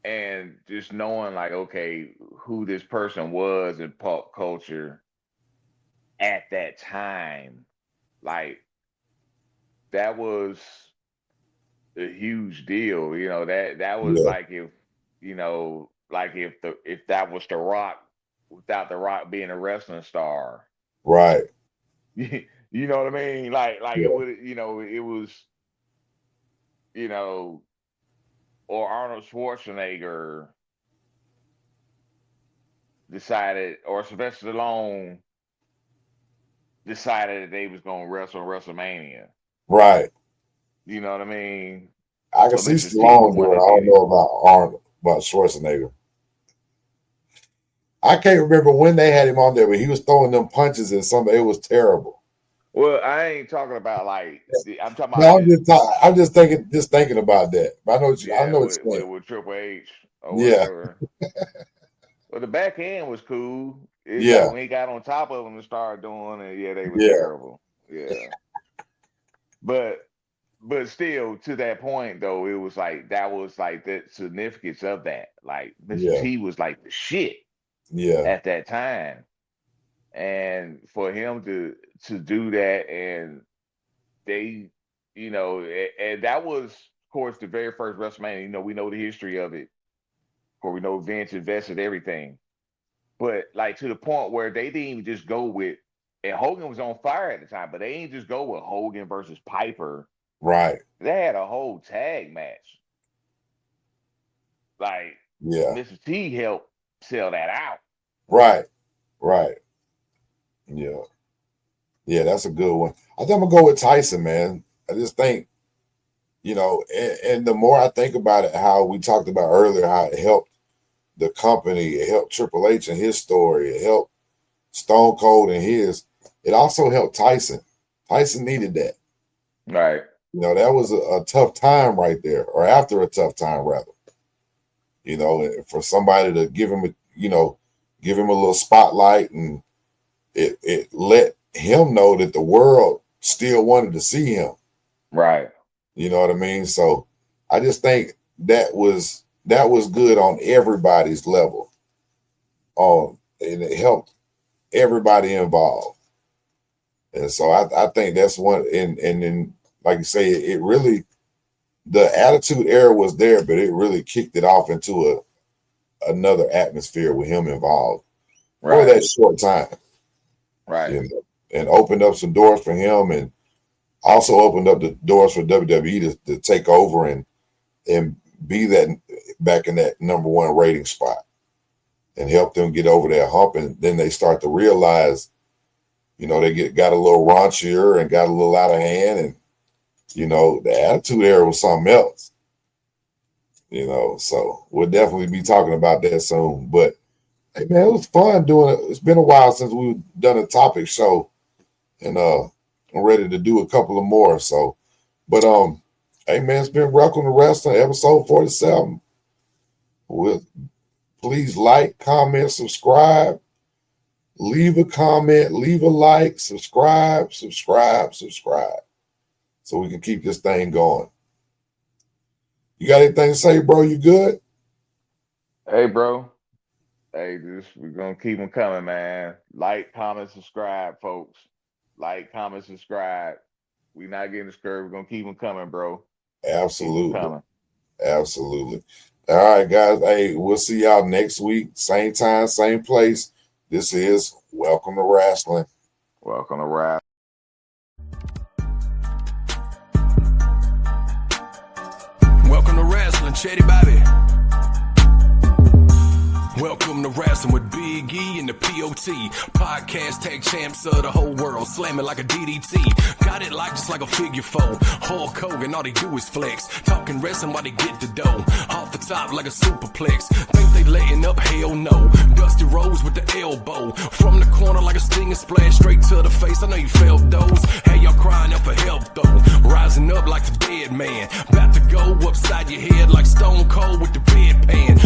and just knowing, like, okay, who this person was in pop culture at that time, like, that was a huge deal. You know, that was like if, you know, like if that was The Rock without The Rock being a wrestling star. Right. You know what I mean? Like it would, you know, it was, you know, or Arnold Schwarzenegger decided, or Sylvester Stallone decided that they was gonna wrestle WrestleMania. Right. You know what I mean? I can see Stallone doing it. I don't know about Arnold, about Schwarzenegger. I can't remember when they had him on there, but he was throwing them punches and something. It was terrible. Well, I ain't talking about like I'm talking No, about I'm just thinking about that. But I know with Triple H or yeah, whatever. Well, the back end was cool. It's like yeah, when he got on top of them and started doing it, yeah, they were yeah, terrible. Yeah. But still, to that point though, it was like that was like the significance of that. Like Mr. yeah, T was like the shit yeah, at that time. And for him to do that, and they, and that was, of course, the very first WrestleMania. We know the history of it. Or we know Vince invested everything. But like to the point where they didn't even just go with, and Hogan was on fire at the time, but they didn't just go with Hogan versus Piper. right. They had a whole tag match. Like Yeah, Mr. T helped sell that out. right, right. Yeah, yeah, that's a good one. I think I'm gonna go with Tyson, man. I just think, and the more I think about it, how we talked about earlier, how it helped the company, it helped Triple H and his story, it helped Stone Cold and his. It also helped Tyson. Tyson needed that. Right. That was a tough time right there, or after a tough time, rather. For somebody to give him give him a little spotlight, and it let him know that the world still wanted to see him. Right. You know what I mean? So I just think that was good on everybody's level. And it helped everybody involved. And so I think that's one. And then, like you say, it really, the Attitude Era was there, but it really kicked it off into another atmosphere with him involved for that short time. Right. And opened up some doors for him, and also opened up the doors for WWE to take over and be that back in that number one rating spot, and help them get over that hump. And then they start to realize, they got a little raunchier and got a little out of hand, and the Attitude Era was something else. So we'll definitely be talking about that soon. But hey man, it was fun doing it. It's been a while since we've done a topic show, and I'm ready to do a couple of more. So, but hey man, it's been Welcome to Wrestling, episode 47. Please like, comment, subscribe, leave a comment, leave a like, subscribe, so we can keep this thing going. You got anything to say, bro? You good? Hey, bro. Hey, we're gonna keep them coming, man. Like, comment, subscribe, folks. Like, comment, subscribe. We're not getting discouraged. We're gonna keep them coming, bro. Absolutely. Coming. Absolutely. All right, guys. Hey, we'll see y'all next week. Same time, same place. This is Welcome to Wrasslin. Welcome to Wrasslin. Welcome to Wrasslin, Chetty Bobby. Welcome to Wrasslin with Big E and the POT. Podcast tag champs of the whole world, slamming like a DDT. Got it like just like a figure four. Hulk Hogan, all they do is flex. Talking wrestling while they get the dough. Off the top like a superplex. Think they letting up? Hell no. Dusty Rose with the elbow. From the corner like a stinging splash straight to the face. I know you felt those. Hey, y'all crying out for help though. Rising up like the dead man. About to go upside your head like Stone Cold with the bedpan.